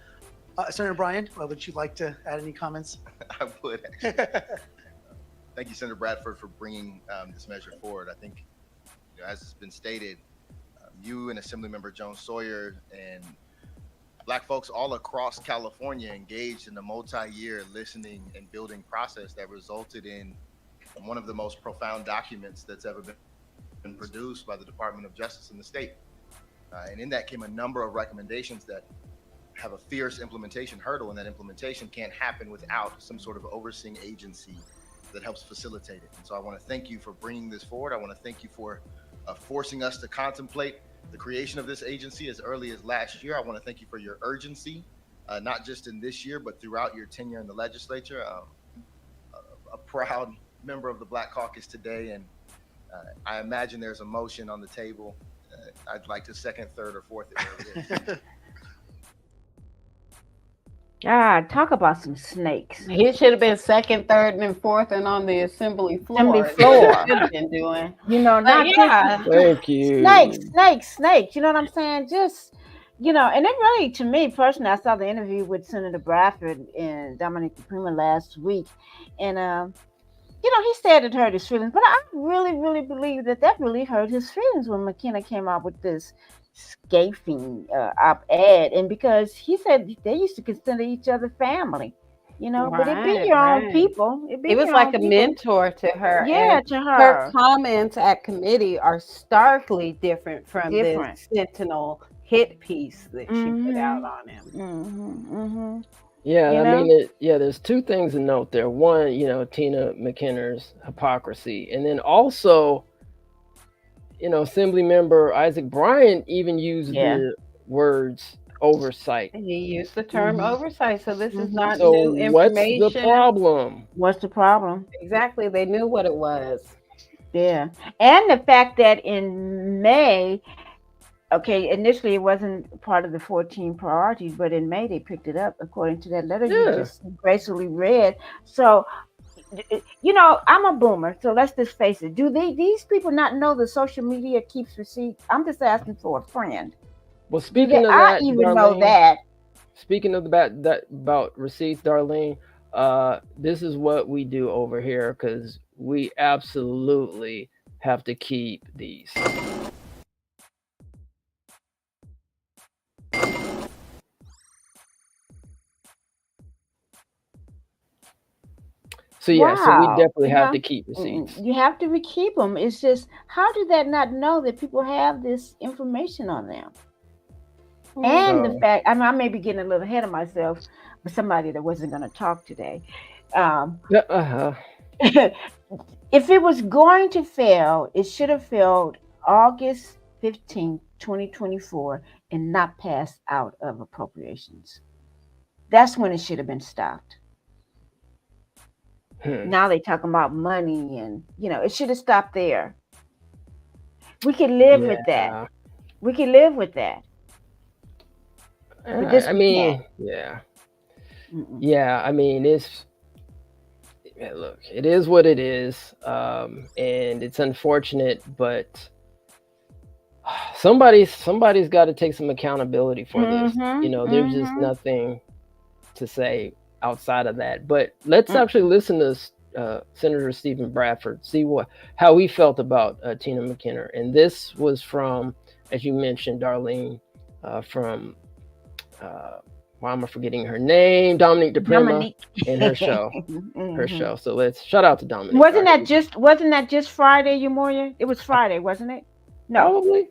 Senator Bryan, would you like to add any comments? I would. Thank you, Senator Bradford, for bringing this measure forward. I think, as has been stated, you and Assemblymember Jones Sawyer and Black folks all across California engaged in a multi-year listening and building process that resulted in one of the most profound documents that's ever been produced by the Department of Justice in the state. And in that came a number of recommendations that have a fierce implementation hurdle, and that implementation can't happen without some sort of overseeing agency that helps facilitate it. And so I want to thank you for bringing this forward. I want to thank you for forcing us to contemplate the creation of this agency as early as last year. I want to thank you for your urgency, not just in this year, but throughout your tenure in the legislature. A proud member of the Black Caucus today, and I imagine there's a motion on the table. I'd like to second, third, or fourth it. Ah, talk about some snakes. He should have been second, third, and fourth, and on the assembly floor. Assembly floor. Should have been doing. You know, But not yeah, just Thank you. snakes. You know what I'm saying? Just, and it really, to me personally, I saw the interview with Senator Bradford and Dominic DePrima last week, and he said it hurt his feelings, but I really, really believe that really hurt his feelings when McKenna came out with this scathing op-ed, and because he said they used to consider each other family, but it be your own people. It was like a mentor to her. Yeah, and to her comments at committee are starkly different from Different. the Sentinel hit piece that she put out on him. Yeah, I mean, there's two things to note there. One, Tina McKenna's hypocrisy. And then also, Assembly Member Isaac Bryant even used the words oversight. He used the term oversight, so this is not So new information. what's the problem? What's the problem? Exactly, they knew what it was. Yeah, and the fact that in May, initially it wasn't part of the 14 priorities, but in May they picked it up according to that letter you just gracefully read. So, I'm a boomer, so let's just face it. Do these people not know that social media keeps receipts? I'm just asking for a friend. Well, speaking of that, I even Darlene, know that. Speaking of about receipts, Darlene, this is what we do over here because we absolutely have to keep these. So yeah, so we definitely have to keep receipts. You have to keep them. It's just, how do that not know that people have this information on them? And the fact, I may be getting a little ahead of myself, but somebody that wasn't going to talk today. If it was going to fail, it should have failed August 15th, 2024, and not passed out of appropriations. That's when it should have been stopped. Now they talking about money, and it should have stopped there. We can live with that. We can live with that. But this, I mean, I mean, look, it is what it is, and it's unfortunate, but somebody's got to take some accountability for this. There's just nothing to say outside of that. But let's actually listen to Senator Stephen Bradford, see how he felt about Tina McKenna. And this was from, as you mentioned, Darlene, from why am I forgetting her name? Dominic DePrima in her show. Her show. So let's shout out to Dominic. Wasn't that just Friday, Umoya? It was Friday, wasn't it? No. Probably.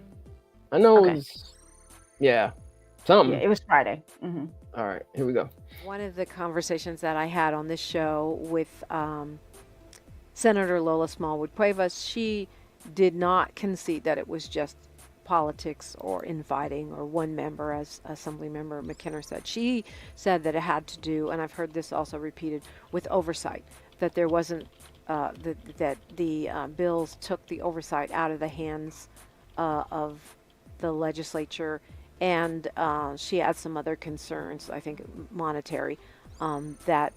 I know it was, something. Yeah, it was Friday. All right, here we go. One of the conversations that I had on this show with Senator Lola Smallwood Cuevas, she did not concede that it was just politics or infighting or one member, as Assemblymember McKenna said. She said that it had to do, and I've heard this also repeated, with oversight, that there wasn't, that the bills took the oversight out of the hands of the legislature, and she had some other concerns, I think monetary, that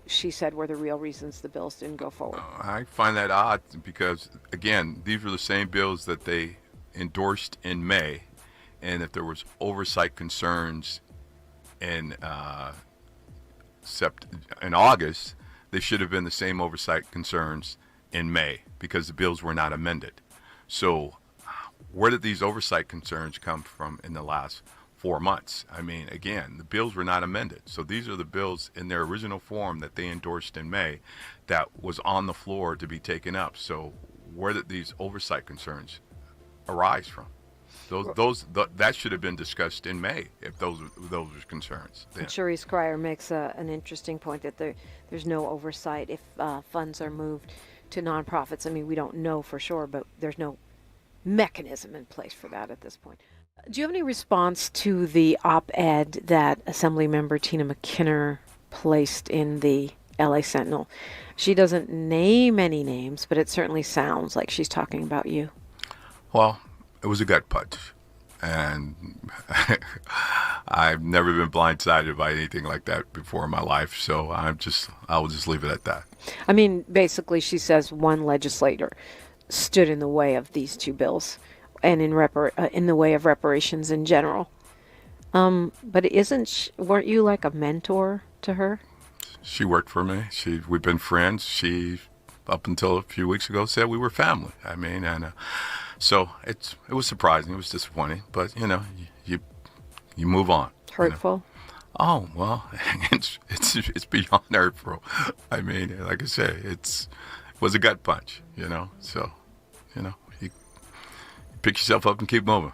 she said were the real reasons the bills didn't go forward. I find that odd because, again, these were the same bills that they endorsed in May, and if there was oversight concerns in August, they should have been the same oversight concerns in May because the bills were not amended. So where did these oversight concerns come from in the last 4 months? I mean, again, the bills were not amended. So these are the bills in their original form that they endorsed in May that was on the floor to be taken up. So where did these oversight concerns arise from? That should have been discussed in May if those were concerns. And Cherise Cryer makes an interesting point that there's no oversight if funds are moved to nonprofits. I mean, we don't know for sure, but there's no mechanism in place for that at this point. Do you have any response to the op-ed that Assemblymember Tina McKenna placed in the LA Sentinel? She doesn't name any names, but it certainly sounds like she's talking about you. Well, it was a gut punch, and I've never been blindsided by anything like that before in my life, so I will just leave it at that. I mean, basically, she says one legislator stood in the way of these two bills, and in the way of reparations in general. But weren't you like a mentor to her? She worked for me. We've been friends. She, up until a few weeks ago, said we were family. I mean, and so it was surprising. It was disappointing, but you move on. Hurtful. Oh well, it's beyond hurtful. I mean, like I say, it was a gut punch. So you pick yourself up and keep moving.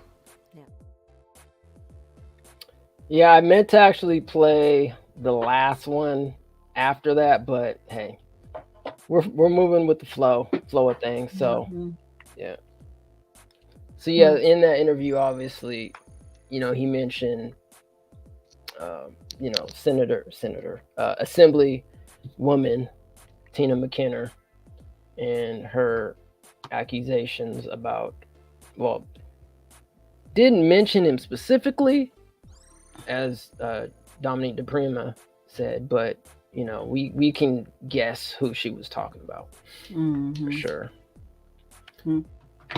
Yeah, I meant to actually play the last one after that, but hey, we're moving with the flow of things. So yeah. So yeah, in that interview, obviously, he mentioned, Assemblywoman Tina McKenna and her accusations about, well, didn't mention him specifically, as Dominique DePrima said, but we can guess who she was talking about for sure.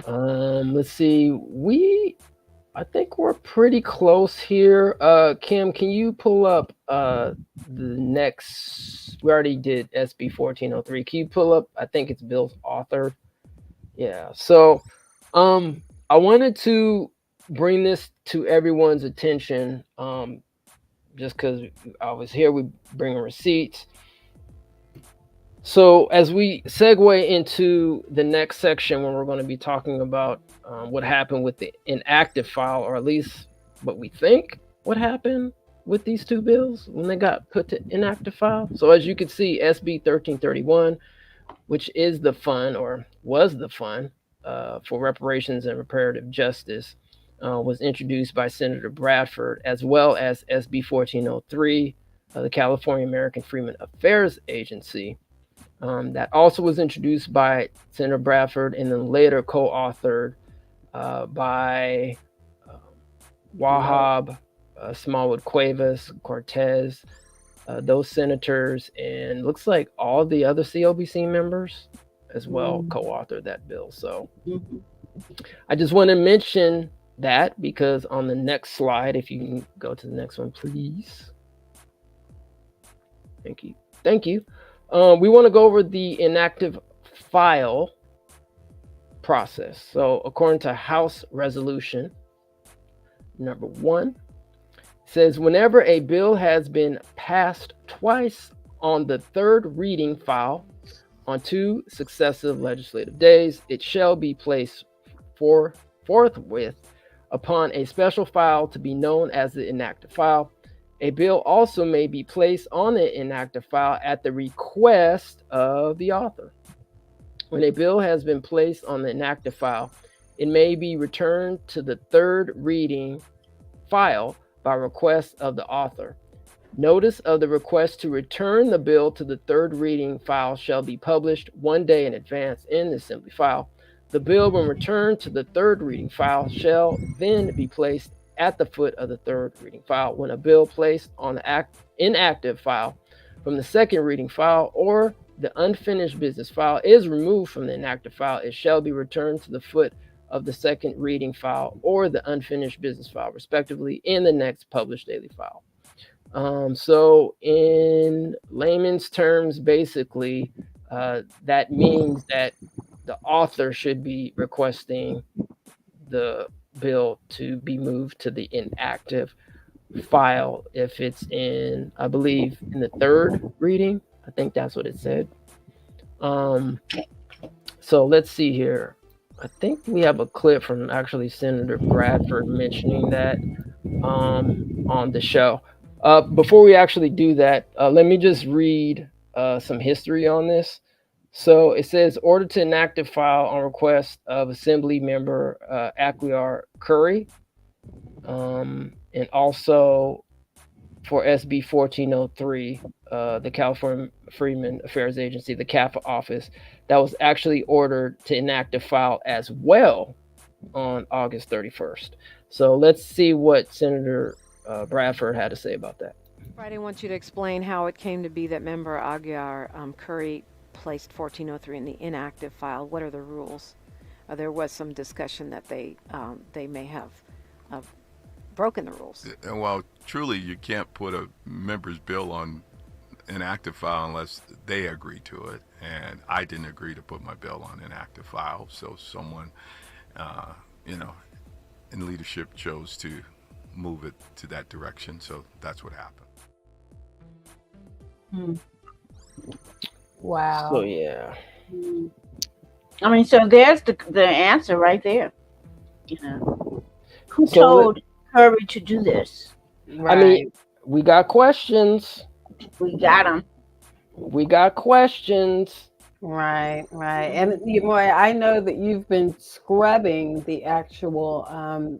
Let's see. I think we're pretty close here. Kim, can you pull up the next? We already did SB 1403. Can you pull up? I think it's Bill's author. Yeah. So, I wanted to bring this to everyone's attention. Just because I was here, we bring receipts. So as we segue into the next section, when we're going to be talking about what happened with the inactive file, or at least what we think what happened with these two bills when they got put to inactive file. So as you can see, SB 1331, which is the fund, or was the fund, for reparations and reparative justice, was introduced by Senator Bradford, as well as SB 1403, the California American Freedmen Affairs Agency. That also was introduced by Senator Bradford and then later co-authored by Wahab, Smallwood Cuevas, Cortez, those senators, and looks like all the other COBC members as well co-authored that bill. So I just want to mention that, because on the next slide, if you can go to the next one, please. Thank you. We want to go over the inactive file process. So according to House Resolution number 1, it says whenever a bill has been passed twice on the third reading file on 2 successive legislative days, it shall be placed forthwith upon a special file to be known as the inactive file. A bill also may be placed on the inactive file at the request of the author. When a bill has been placed on the inactive file, it may be returned to the third reading file by request of the author. Notice of the request to return the bill to the third reading file shall be published 1 day in advance in the Assembly file. The bill, when returned to the third reading file, shall then be placed at the foot of the third reading file. When a bill placed on the inactive file from the second reading file or the unfinished business file is removed from the inactive file, it shall be returned to the foot of the second reading file or the unfinished business file, respectively, in the next published daily file. So in layman's terms, basically, that means that the author should be requesting the bill to be moved to the inactive file if it's in, I believe, in the third reading. I think that's what it said. So let's see here. I think we have a clip from actually Senator Bradford mentioning that on the show. Before we actually do that, let me just read some history on this. So it says, order to inactive file on request of Assembly Member Aquiar Curry, and also for SB 1403, the California Freedmen Affairs Agency, the CAFA office, that was actually ordered to inactive file as well on August 31st. So let's see what Senator Bradford had to say about that. Friday, I want you to explain how it came to be that member Aguiar Curry placed 1403 in the inactive file. What are the rules? There was some discussion that they may have broken the rules. Well, truly, you can't put a member's bill on inactive file unless they agree to it, and I didn't agree to put my bill on inactive file, so someone in leadership chose to move it to that direction, so that's what happened. Wow. So yeah. I mean, so there's the answer right there. Who told Curry to do this? Right. I mean, we got questions. We got them. We got questions. Right. And I know that you've been scrubbing the actual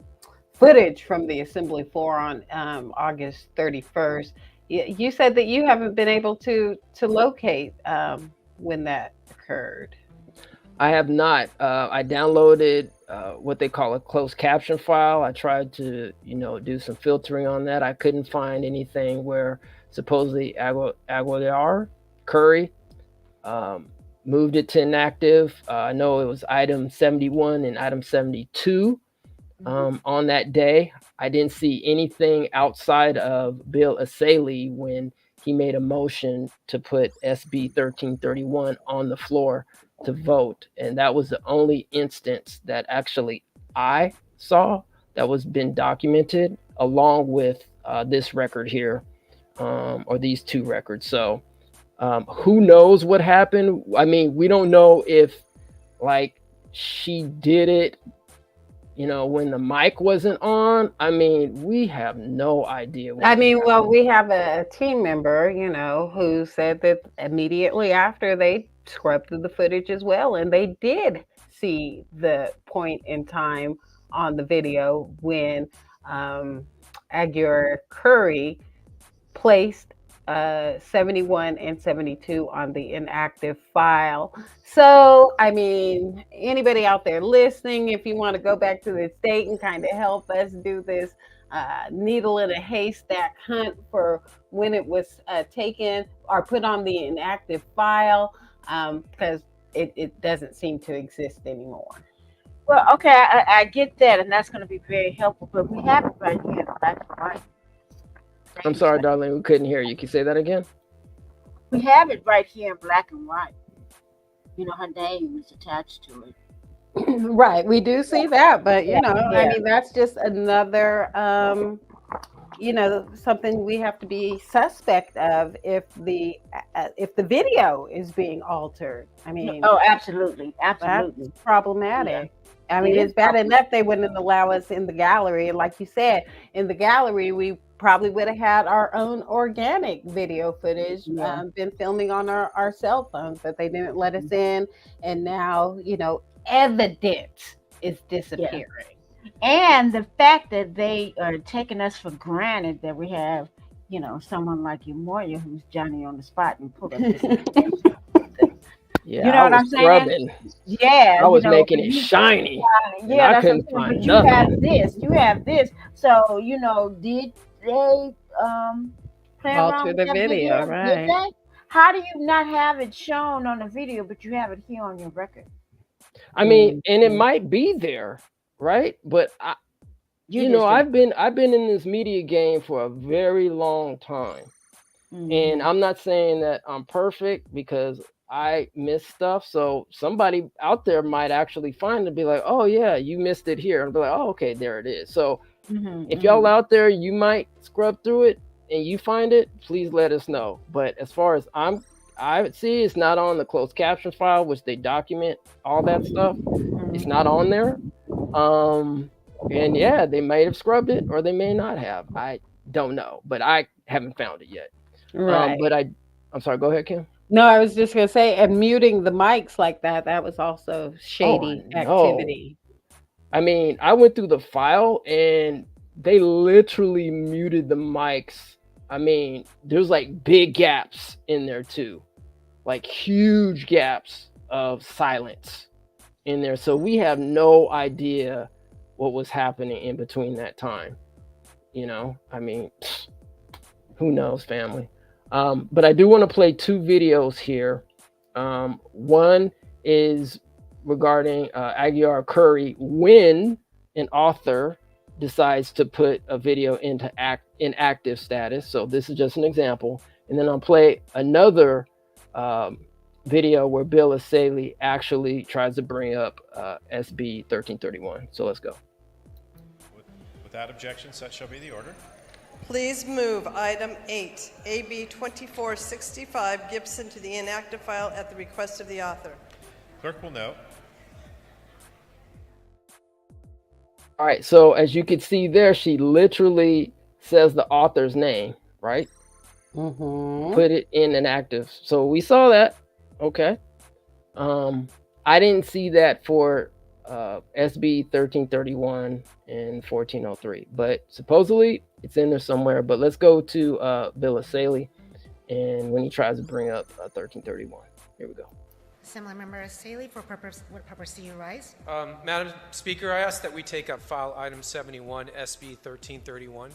footage from the assembly floor on August 31st. You said that you haven't been able to locate when that occurred. I have not. I downloaded what they call a closed caption file. I tried to, do some filtering on that. I couldn't find anything where supposedly Aguiar Curry moved it to inactive. I know it was item 71 and item 72 on that day. I didn't see anything outside of Bill Asaley when he made a motion to put SB 1331 on the floor to vote, and that was the only instance that actually I saw that was been documented, along with this record here, or these two records. So who knows what happened? I mean, we don't know if she did it when the mic wasn't on. I mean, we have no idea. Well, we have a team member, who said that immediately after they scrubbed through the footage as well, and they did see the point in time on the video when Aguiar Curry placed 71 and 72 on the inactive file. So, I mean, anybody out there listening, if you want to go back to the state and kind of help us do this needle in a haystack hunt for when it was taken or put on the inactive file, because it doesn't seem to exist anymore. Well, okay, I get that, and that's going to be very helpful, but we have it right here in black and white. I'm sorry, darling, we couldn't hear you. Can you say that again? We have it right here in black and white. Her name is attached to it. Right, we do see that, but I mean, that's just another something we have to be suspect of if the video is being altered. I mean, absolutely that's problematic. I mean, it's bad enough they wouldn't allow us in the gallery, and like you said, in the gallery we probably would have had our own organic video footage, been filming on our cell phones, but they didn't let us in, and now evidence is disappearing. And the fact that they are taking us for granted that we have, someone like Moya who's Johnny on the spot and put up this information. Yeah, you know what I'm saying? Yeah, I was making it shiny. Yeah, I couldn't find but nothing. You have this. So did they play around with the that video? Right? Did they? How do you not have it shown on the video, but you have it here on your record? I mean, and it might be there, right? But I've been in this media game for a very long time, and I'm not saying that I'm perfect because I miss stuff. So somebody out there might actually find it and be like, "Oh yeah, you missed it here," and be like, "Oh, okay, there it is." So if y'all out there, you might scrub through it and you find it, please let us know. But as far as I see, it's not on the closed caption file, which they document all that stuff. It's not on there. And yeah, they may have scrubbed it or they may not have. I don't know, but I haven't found it yet. Right. But I'm sorry, go ahead, Kim. No, I was just going to say, and muting the mics like that was also shady activity. I mean, I went through the file and they literally muted the mics. I mean, there's like big gaps in there too, like huge gaps of silence in there. So we have no idea what was happening in between that time. I mean, who knows, family. But I do want to play two videos here. One is regarding Aguiar Curry when an author decides to put a video into inactive status. So this is just an example. And then I'll play another video where Bill Asaley actually tries to bring up SB 1331. So let's go. Without objection, such shall be the order. Please move item 8, AB 2465, Gibson, to the inactive file at the request of the author. Clerk will note. All right, so as you can see there, she literally says the author's name, right? Put it in inactive. So we saw that. Okay. I didn't see that for SB 1331 and 1403, but supposedly it's in there somewhere. But let's go to Bill Asaley, and when he tries to bring up 1331. Here we go. Assemblymember Asaley, for what purpose do you rise? Madam Speaker, I ask that we take up file item 71, SB 1331.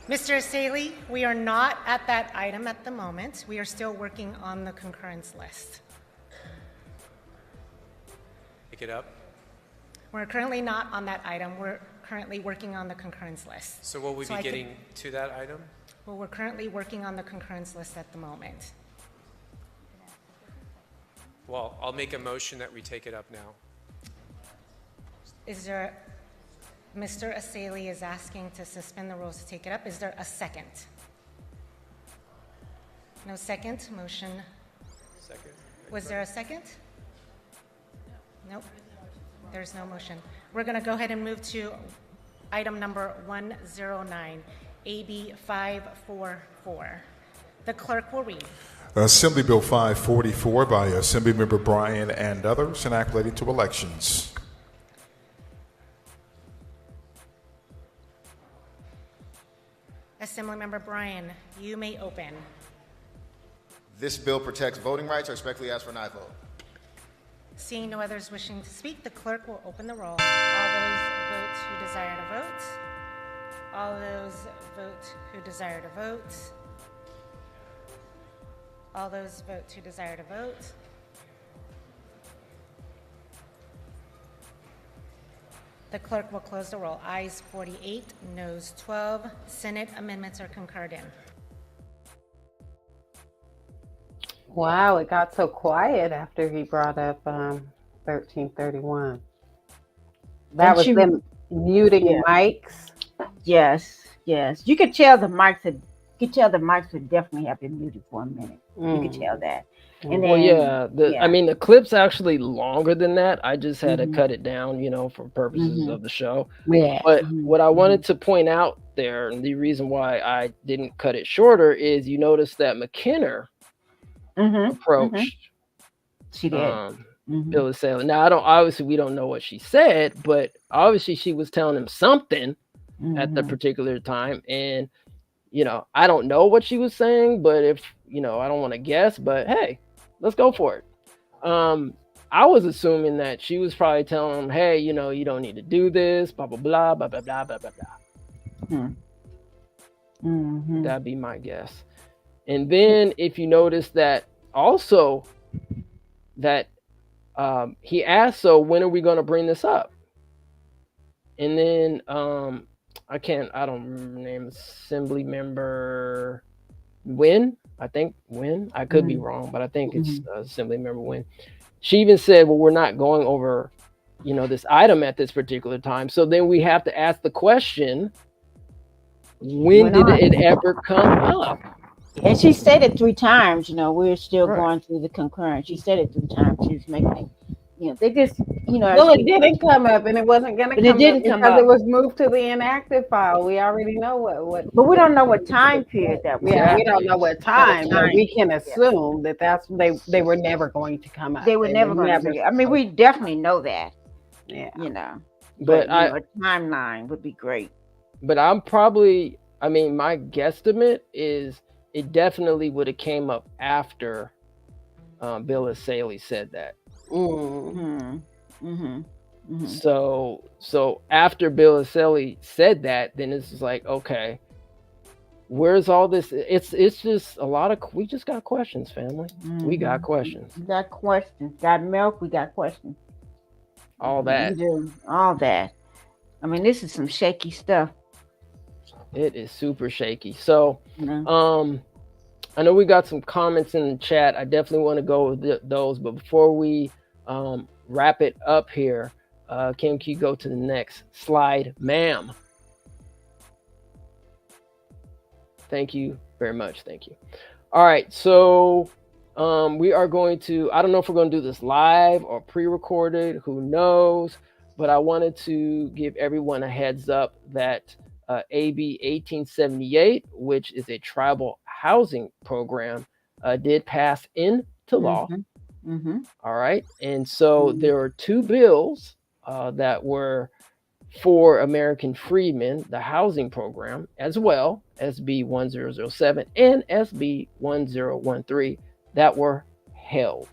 Mr. Asaley, we are not at that item at the moment. We are still working on the concurrence list. Pick it up. We're currently not on that item. We're currently working on the concurrence list. So will we be getting to that item? Well, we're currently working on the concurrence list at the moment. Well, I'll make a motion that we take it up now. Is there, Mr. Asaley is asking to suspend the rules to take it up. Is there a second? No second. Motion. Second. Was there a second? Nope. There's no motion. We're going to go ahead and move to item number 109, AB 544. The clerk will read. Assembly Bill 544 by Assemblymember Bryan and others, enact relating to elections. Assemblymember Bryan, you may open. This bill protects voting rights. I respectfully ask for an aye vote. Seeing no others wishing to speak, the clerk will open the roll. All those vote who desire to vote. All those vote who desire to vote. All those vote who desire to vote. The clerk will close the roll. Ayes 48, noes 12. Senate amendments are concurred in. Wow, it got so quiet after he brought up 1331. That was them muting mics. Yes, yes. You could tell the mics had. You could tell the mics would definitely have been muted for a minute. You could tell that. And Well, then, I mean, the clip's actually longer than that. I just had to cut it down, for purposes of the show. Yeah. But what I wanted to point out there, and the reason why I didn't cut it shorter, is you notice that McKenna approached She did. Bill Asaley. Now, obviously we don't know what she said, but obviously she was telling him something at the particular time. And, I don't know what she was saying, but if, I don't want to guess, but hey, let's go for it. I was assuming that she was probably telling him, hey, you don't need to do this, blah, blah, blah, blah, blah, blah, blah, blah, blah. That'd be my guess. And then if you notice that also that he asked, so when are we going to bring this up? And then I don't remember the name, Assembly Member Wynn. I think Wynn. I could be wrong, but I think it's Assembly Member Wynn. She even said, well, we're not going over, this item at this particular time. So then we have to ask the question, when did it ever come up? And she said it 3 times. We're still going through the concurrence. She said it 3 times. She was making it they just, Well, it didn't come up, and it wasn't going to but it come up didn't come because up. it was moved to the inactive file. We already know what. But we don't know what time period that was. Yeah, we don't know what time, but we can Yeah. assume that they were never going to come up. They were never going to bring it. I mean, we definitely know that. Yeah. But a timeline would be great. But my guesstimate is it definitely would have came up after Bill Asaley said that. So after Bill Asaley said that, then it's just like, okay, where's all this? It's just a lot of, we just got questions, family. We got questions. We got questions. Got milk. We got questions. All that. We do. All that. I mean, this is some shaky stuff. It is super shaky. So, I know we got some comments in the chat. I definitely want to go with those, but before we wrap it up here, Kim, can you go to the next slide, ma'am? Thank you very much. Thank you. All right, so we are going to, I don't know if we're going to do this live or pre-recorded, who knows, but I wanted to give everyone a heads up that AB 1878, which is a tribal housing program, did pass into law. All right, and so there are two bills that were for American freedmen, the housing program, as well, SB 1007 and SB 1013, that were held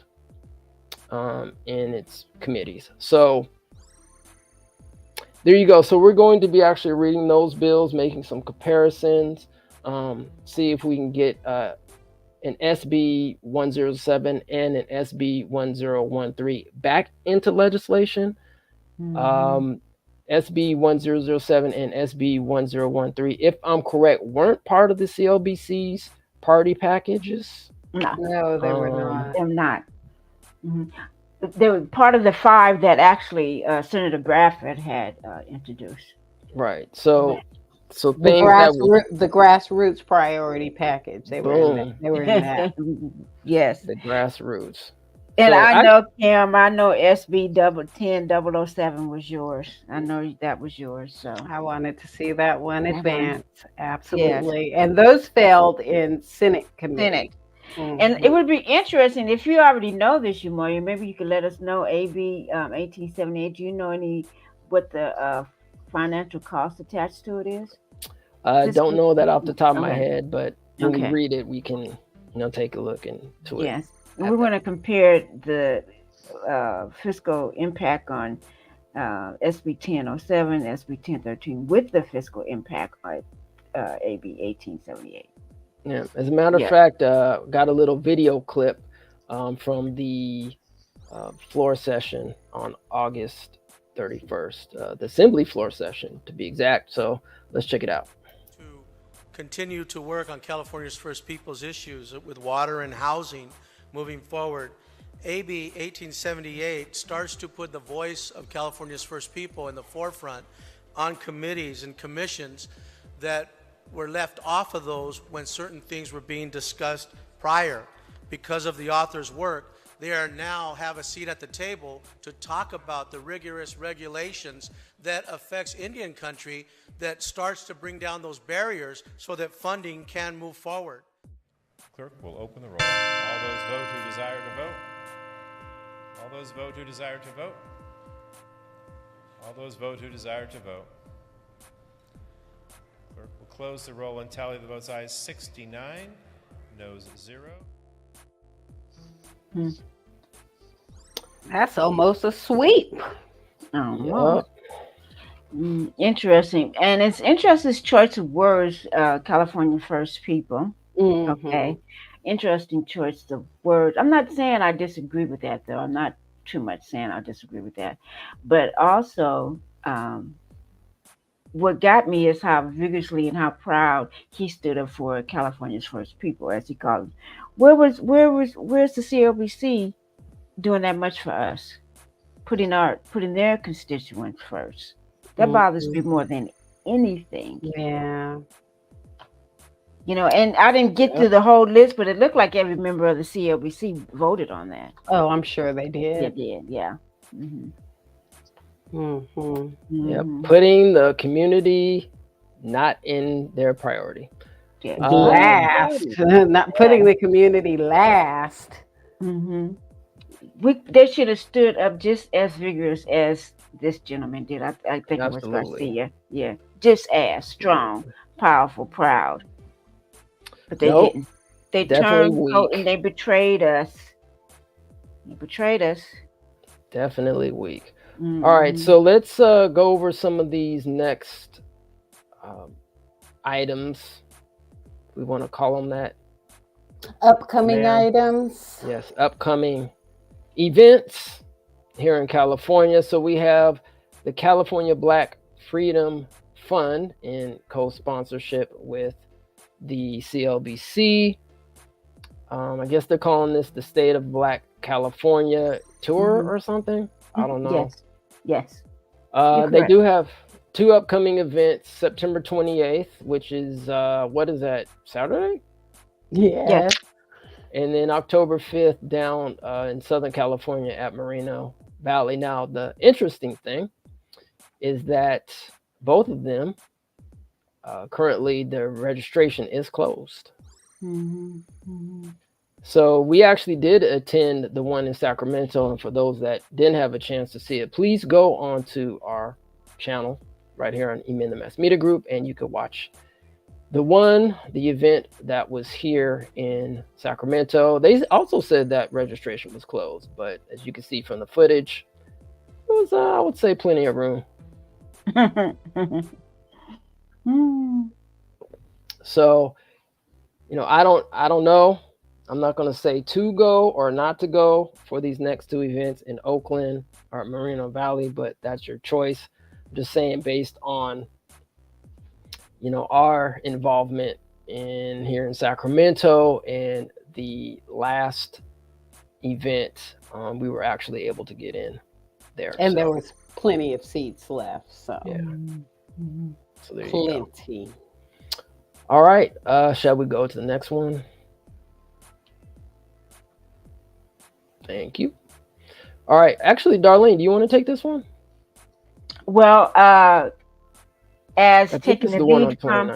in its committees. So there you go. So we're going to be actually reading those bills, making some comparisons, see if we can get an SB 107 and an SB 1013 back into legislation. SB 1007 and SB 1013, if I'm correct, weren't part of the CLBC's party packages. No, they were not. They're not. They were part of the 5 that actually Senator Bradford had introduced. Right. So the things grassroots priority package. They were in that. Yes. The grassroots. And so I know, Kim, I know SB 10007 was yours. I know that was yours. So I wanted to see that one advance. Absolutely. Yes. And those failed in Senate committee. And it would be interesting if you already know this, Umoya, maybe you could let us know AB 1878. Do you know what the financial cost attached to it is? I don't know that off the top of my head, but when we read it, we can take a look into it. Yes. And we want to compare the fiscal impact on SB 1007, SB 1013 with the fiscal impact on AB 1878. Yeah. As a matter of fact, got a little video clip from the floor session on August 31st, the Assembly floor session to be exact. So let's check it out. To continue to work on California's First Peoples issues with water and housing moving forward, AB 1878 starts to put the voice of California's First People in the forefront on committees and commissions that were left off of those when certain things were being discussed prior. Because of the author's work, they are now have a seat at the table to talk about the rigorous regulations that affects Indian country that starts to bring down those barriers so that funding can move forward. Clerk will open the roll. All those vote who desire to vote. All those vote who desire to vote. All those vote who desire to vote. Clerk will close the roll and tally the votes. Ayes 69, noes 0. That's almost a sweep. Interesting. And it's interesting choice of words, California First People. Okay. Interesting choice of words. I'm not saying I disagree with that, though. I'm not too much saying I disagree with that. But also, what got me is how vigorously and how proud he stood up for California's First People, as he called them. Where's the CLBC doing that much for us? Putting their constituents first. That bothers me more than anything. Yeah. And I didn't get to the whole list, but it looked like every member of the CLBC voted on that. Oh, I'm sure they did. They did, yeah. Yep, putting the community not in their priority. Last, not putting the community last. They should have stood up just as vigorous as this gentleman did. I think it was Garcia. Yeah, just as strong, powerful, proud. But they didn't. They turned coat and they betrayed us. They betrayed us. Definitely weak. All right, so let's go over some of these next items. We want to call them that. Upcoming items. Yes, upcoming events here in California. So we have the California Black Freedom Fund in co-sponsorship with the CLBC. I guess they're calling this the State of Black California Tour or something. I don't know. Yes. They do have 2 upcoming events, September 28th, which is, what is that, Saturday? Yeah. And then October 5th down in Southern California at Moreno Valley. Now, the interesting thing is that both of them, currently their registration is closed. So we actually did attend the one in Sacramento, and for those that didn't have a chance to see it, please go on to our channel right here on Emin the Mass Media Group, and you could watch the event that was here in Sacramento. They also said that registration was closed, but as you can see from the footage, it was, I would say, plenty of room. So, I don't know. I'm not going to say to go or not to go for these next 2 events in Oakland or Moreno Valley, but that's your choice. I'm just saying, based on, our involvement here in Sacramento and the last event, we were actually able to get in there. And there was plenty of seats left. So, so there plenty. You go. All right. Shall we go to the next one? Thank you. All right. Actually, Darlene, do you want to take this one? Well, as taking the lead from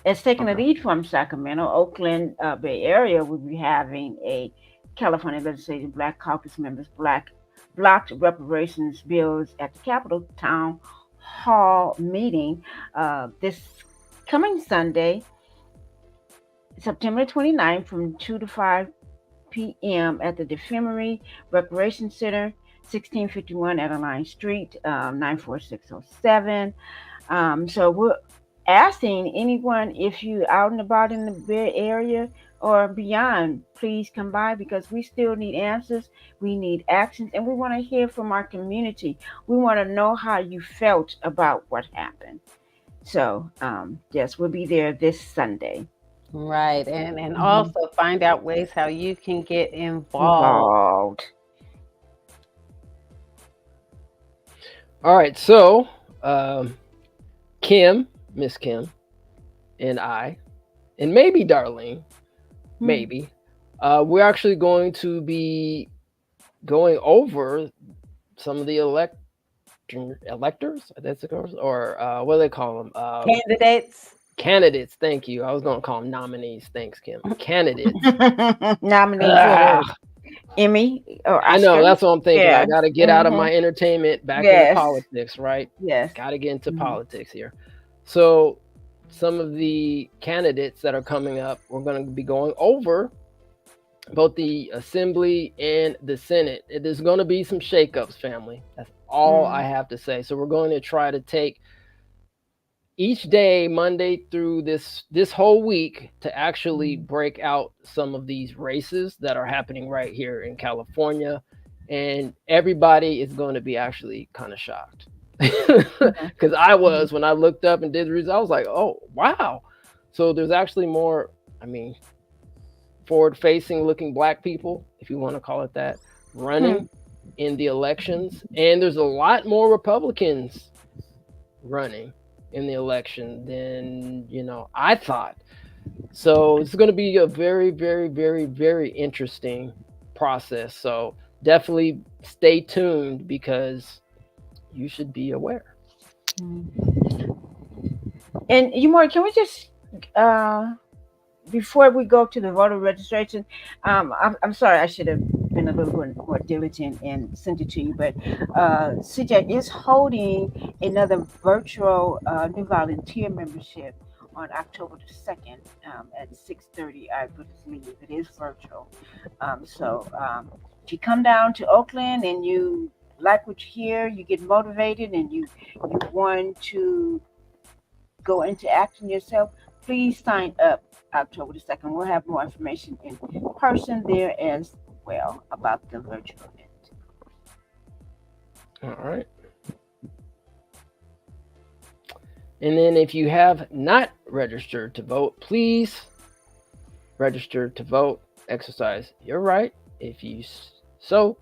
the lead from Sacramento, Oakland, Bay Area, we'll be having a California Legislative Black Caucus members blocked reparations bills at the Capitol Town Hall meeting this coming Sunday, September 29th, from 2 to 5 p.m. at the Defemery Reparations Center, 1651 Adeline Street, 94607. So we're asking anyone, if you're out and about in the Bay Area or beyond, please come by, because we still need answers. We need actions, and we want to hear from our community. We want to know how you felt about what happened. So, yes, we'll be there this Sunday. Right. And also find out ways how you can get involved. All right. So, Miss Kim, and I, and maybe Darlene, maybe, we're actually going to be going over some of the electors, that's it, or what do they call them? Candidates. Thank you. I was going to call them nominees. Thanks, Kim. Candidates. Nominees for Emmy or Oscar. I know, that's what I'm thinking. I got to get out of my entertainment back into politics, right? Yes. Got to get into politics here. So some of the candidates that are coming up, we're going to be going over both the Assembly and the Senate. There's going to be some shakeups, family. That's all I have to say. So we're going to try to take each day, Monday through this whole week, to actually break out some of these races that are happening right here in California. And everybody is going to be actually kind of shocked. Because I was, when I looked up and did the results, I was like, oh, wow. So there's actually more, forward-facing looking Black people, if you want to call it that, running in the elections. And there's a lot more Republicans running in the election than I thought. So it's going to be a very, very, very, very interesting process. So definitely stay tuned because you should be aware. And can we just before we go to the voter registration, I'm sorry, I should have been a little bit more diligent and sent it to you, but CJ is holding another virtual new volunteer membership on October the 2nd at 6:30, I believe. It is virtual. If you come down to Oakland and you like what you hear, you get motivated, and you want to go into action yourself, please sign up October the 2nd. We'll have more information in person there as well about the virtual event. All right. And then if you have not registered to vote, please register to vote. Exercise your right. If you so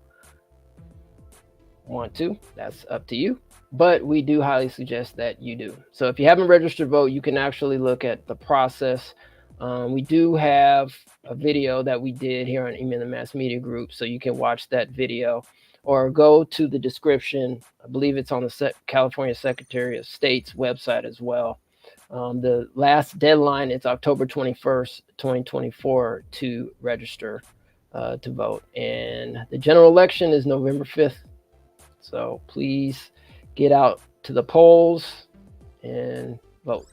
want to, that's up to you. But we do highly suggest that you do. So if you haven't registered to vote, you can actually look at the process. We do have a video that we did here on Email the Mass Media Group, so you can watch that video or go to the description. I believe it's on the California Secretary of State's website as well. The last deadline is October 21st, 2024 to register to vote. And the general election is November 5th. So please get out to the polls and vote.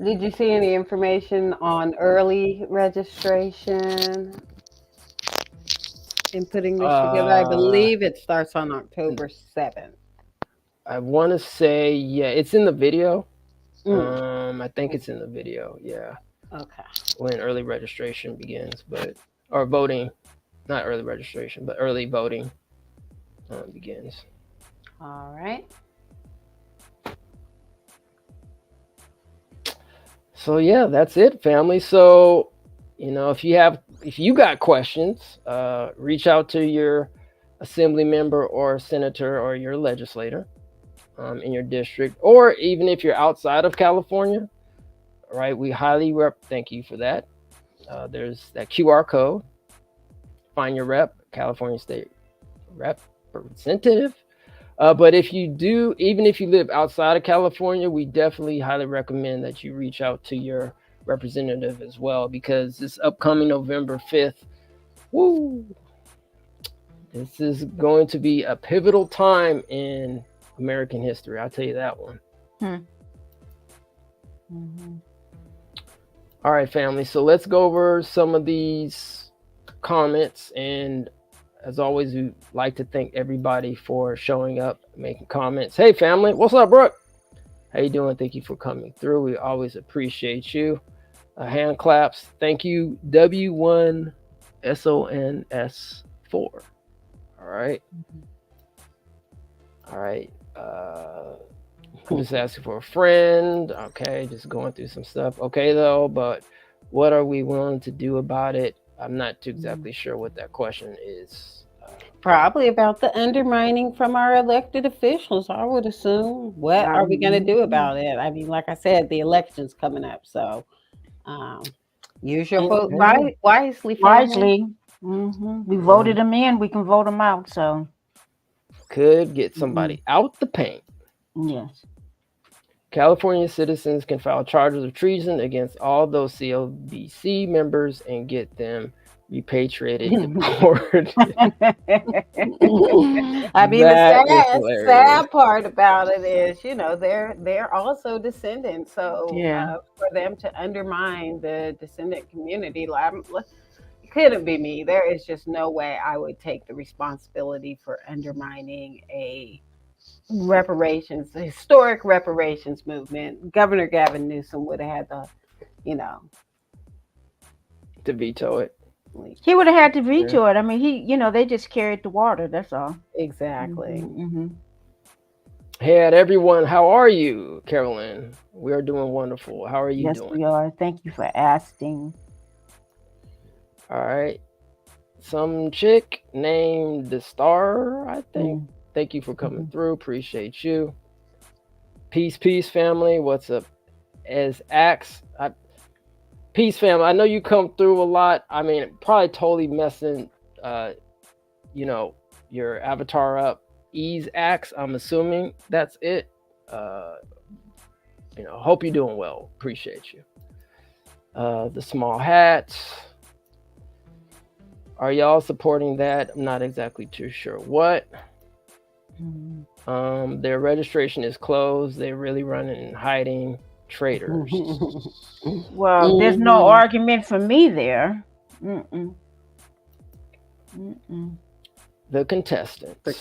Did you see any information on early registration in putting this together? I believe it starts on October 7th. I want to say, yeah, it's in the video. I think it's in the video. Yeah. Okay. When early registration begins, or voting, not early registration, but early voting begins. All right. So yeah, that's it, family. So, if you got questions, reach out to your assembly member or senator or your legislator in your district, or even if you're outside of California, right? We highly thank you for that. There's that QR code. Find your rep, California State Representative. But if you do, even if you live outside of California, we definitely highly recommend that you reach out to your representative as well, because this upcoming November 5th, this is going to be a pivotal time in American history. I'll tell you that one. All right, family. So let's go over some of these comments. And as always, we like to thank everybody for showing up, making comments. Hey, family. What's up, Brooke? How you doing? Thank you for coming through. We always appreciate you. Hand claps. Thank you, W1SONS4. All right. All right. Just asking for a friend. Okay, just going through some stuff. Okay, though, but what are we willing to do about it? I'm not too exactly sure what that question is. Probably about the undermining from our elected officials, I would assume. What are we going to do about it? I mean, like I said, the election's coming up, so use your vote wisely. Wisely. We voted them in. We can vote them out. So could get somebody out the paint. Yes. California citizens can file charges of treason against all those CLBC members and get them repatriated, deported. I mean, the sad part about it is, they're also descendants. So for them to undermine the descendant community, it couldn't be me. There is just no way I would take the responsibility for undermining a historic reparations movement. Governor Gavin Newsom would have had to veto it. He would have had to veto it. I mean, they just carried the water. That's all. Exactly. Hey, everyone. How are you, Carolyn? We are doing wonderful. How are you doing? Yes, we are. Thank you for asking. All right. Some chick named The Star, I think. Thank you for coming through. Appreciate you. Peace, family. What's up? As Axe. Peace, family. I know you come through a lot. I mean, probably totally messing, your avatar up. Ease Axe, I'm assuming that's it. Hope you're doing well. Appreciate you. The small hats. Are y'all supporting that? I'm not exactly too sure what. Their registration is closed. They're really running and hiding. Traitors. Well, there's no argument for me there. The contestants. The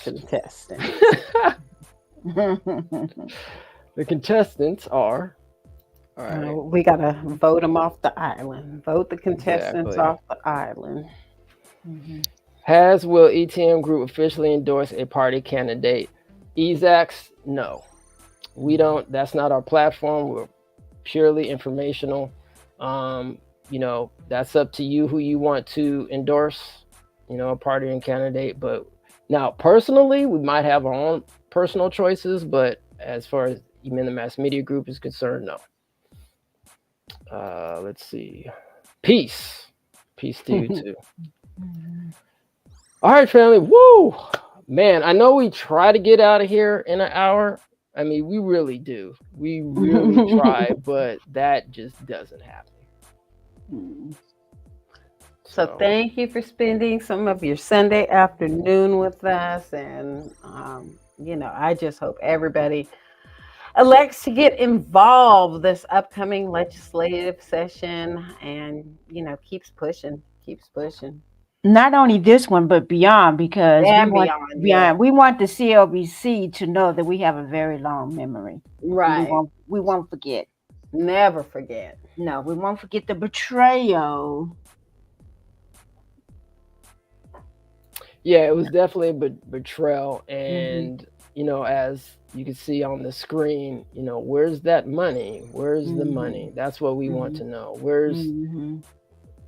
contestants are. All right. We gotta vote them off the island. Vote the contestants off the island. Will ETM Group officially endorse a party candidate? EZAX, no. We don't. That's not our platform. We're purely informational. That's up to you who you want to endorse, a party and candidate. But now, personally, we might have our own personal choices, but as far as even the mass media group is concerned, no. Let's see. Peace to you too. All right, family. Woo! Man, I know we try to get out of here in an hour. I mean, we really do. We really try, but that just doesn't happen. So thank you for spending some of your Sunday afternoon with us. And, I just hope everybody elects to get involved this upcoming legislative session and, keeps pushing. Not only this one, but beyond, because we want the CLBC to know that we have a very long memory. Right. We won't forget. Never forget. No, we won't forget the betrayal. Yeah, it was definitely a betrayal. And, as you can see on the screen, where's that money? Where's the money? That's what we want to know.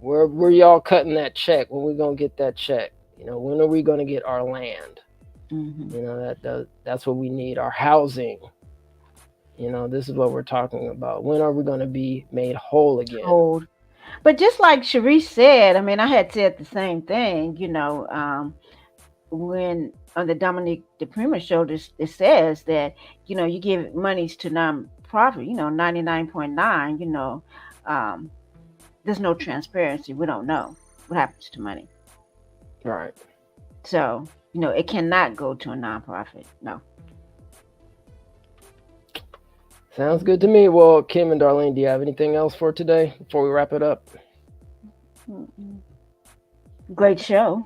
Where y'all cutting that check? When we gonna get that check? When are we gonna get our land? That's what we need. Our housing. This is what we're talking about. When are we gonna be made whole again? But just like Sharice said, I mean, I had said the same thing. When on the Dominique DePrima show, it says that you give monies to nonprofit. 99.9. There's no transparency. We don't know what happens to money. Right. So, it cannot go to a nonprofit. No. Sounds good to me. Well, Kim and Darlene, do you have anything else for today before we wrap it up? Great show.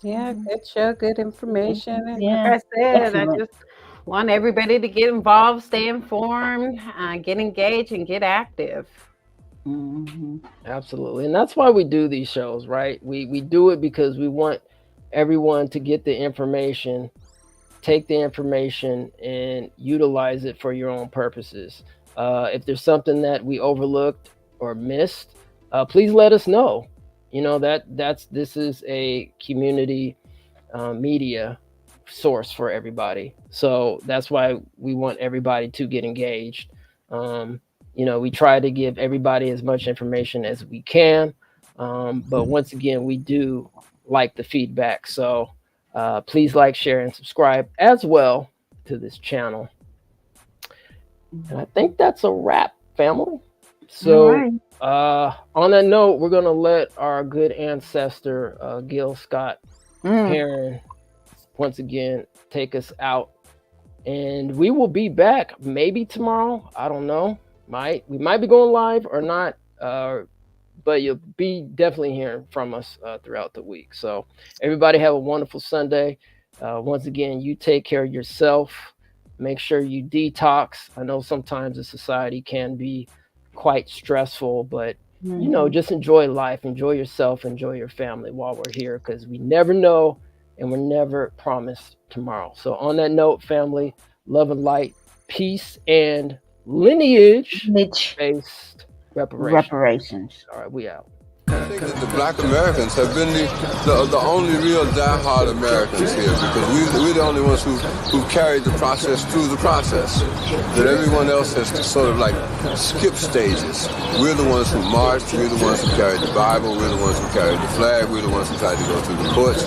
Yeah, good show, good information. And Yeah, like I said, excellent. I just want everybody to get involved, stay informed, get engaged, and get active. Absolutely. And that's why we do these shows, right? We do it because we want everyone to get the information, take the information, and utilize it for your own purposes. If there's something that we overlooked or missed, please let us know. This is a community media source for everybody. So that's why we want everybody to get engaged. We try to give everybody as much information as we can. But once again, we do like the feedback. So please like, share, and subscribe as well to this channel. And I think that's a wrap, family. So on that note, we're going to let our good ancestor, Gil Scott Heron, once again, take us out. And we will be back maybe tomorrow. I don't know. We might be going live or not, but you'll be definitely hearing from us throughout the week. So everybody have a wonderful Sunday. Once again, you take care of yourself. Make sure you detox. I know sometimes the society can be quite stressful, but just enjoy life, enjoy yourself, enjoy your family while we're here, because we never know and we're never promised tomorrow. So on that note, family, love and light, peace, and lineage-based reparations. Reparations. All right, we out. think that the black Americans have been the only real diehard Americans here, because we're the only ones who carried the process through the process. That everyone else has to sort of like skip stages. We're the ones who marched, we're the ones who carried the Bible, we're the ones who carried the flag, we're the ones who tried to go through the courts.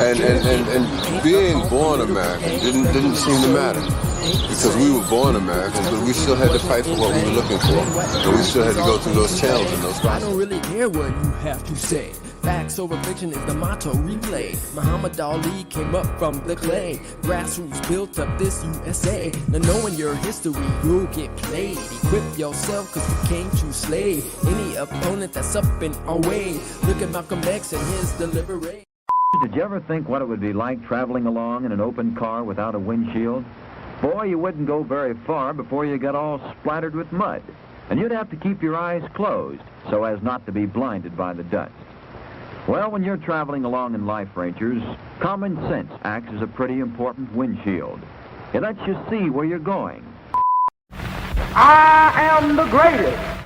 And being born American didn't seem to matter. Because we were born Americans, but we still had to fight for what we were looking for. And we still had to go through those channels and those processes. I don't really care what you have to say. Facts over fiction is the motto replay. Muhammad Ali came up from the clay. Grassroots built up this USA. Now knowing your history, you'll get played. Equip yourself cause you came to slay any opponent that's up in our way. Look at Malcolm X and his deliberate. Did you ever think what it would be like traveling along in an open car without a windshield? Boy, you wouldn't go very far before you got all splattered with mud. And you'd have to keep your eyes closed so as not to be blinded by the dust. Well, when you're traveling along in Life Rangers, common sense acts as a pretty important windshield. It lets you see where you're going. I am the greatest.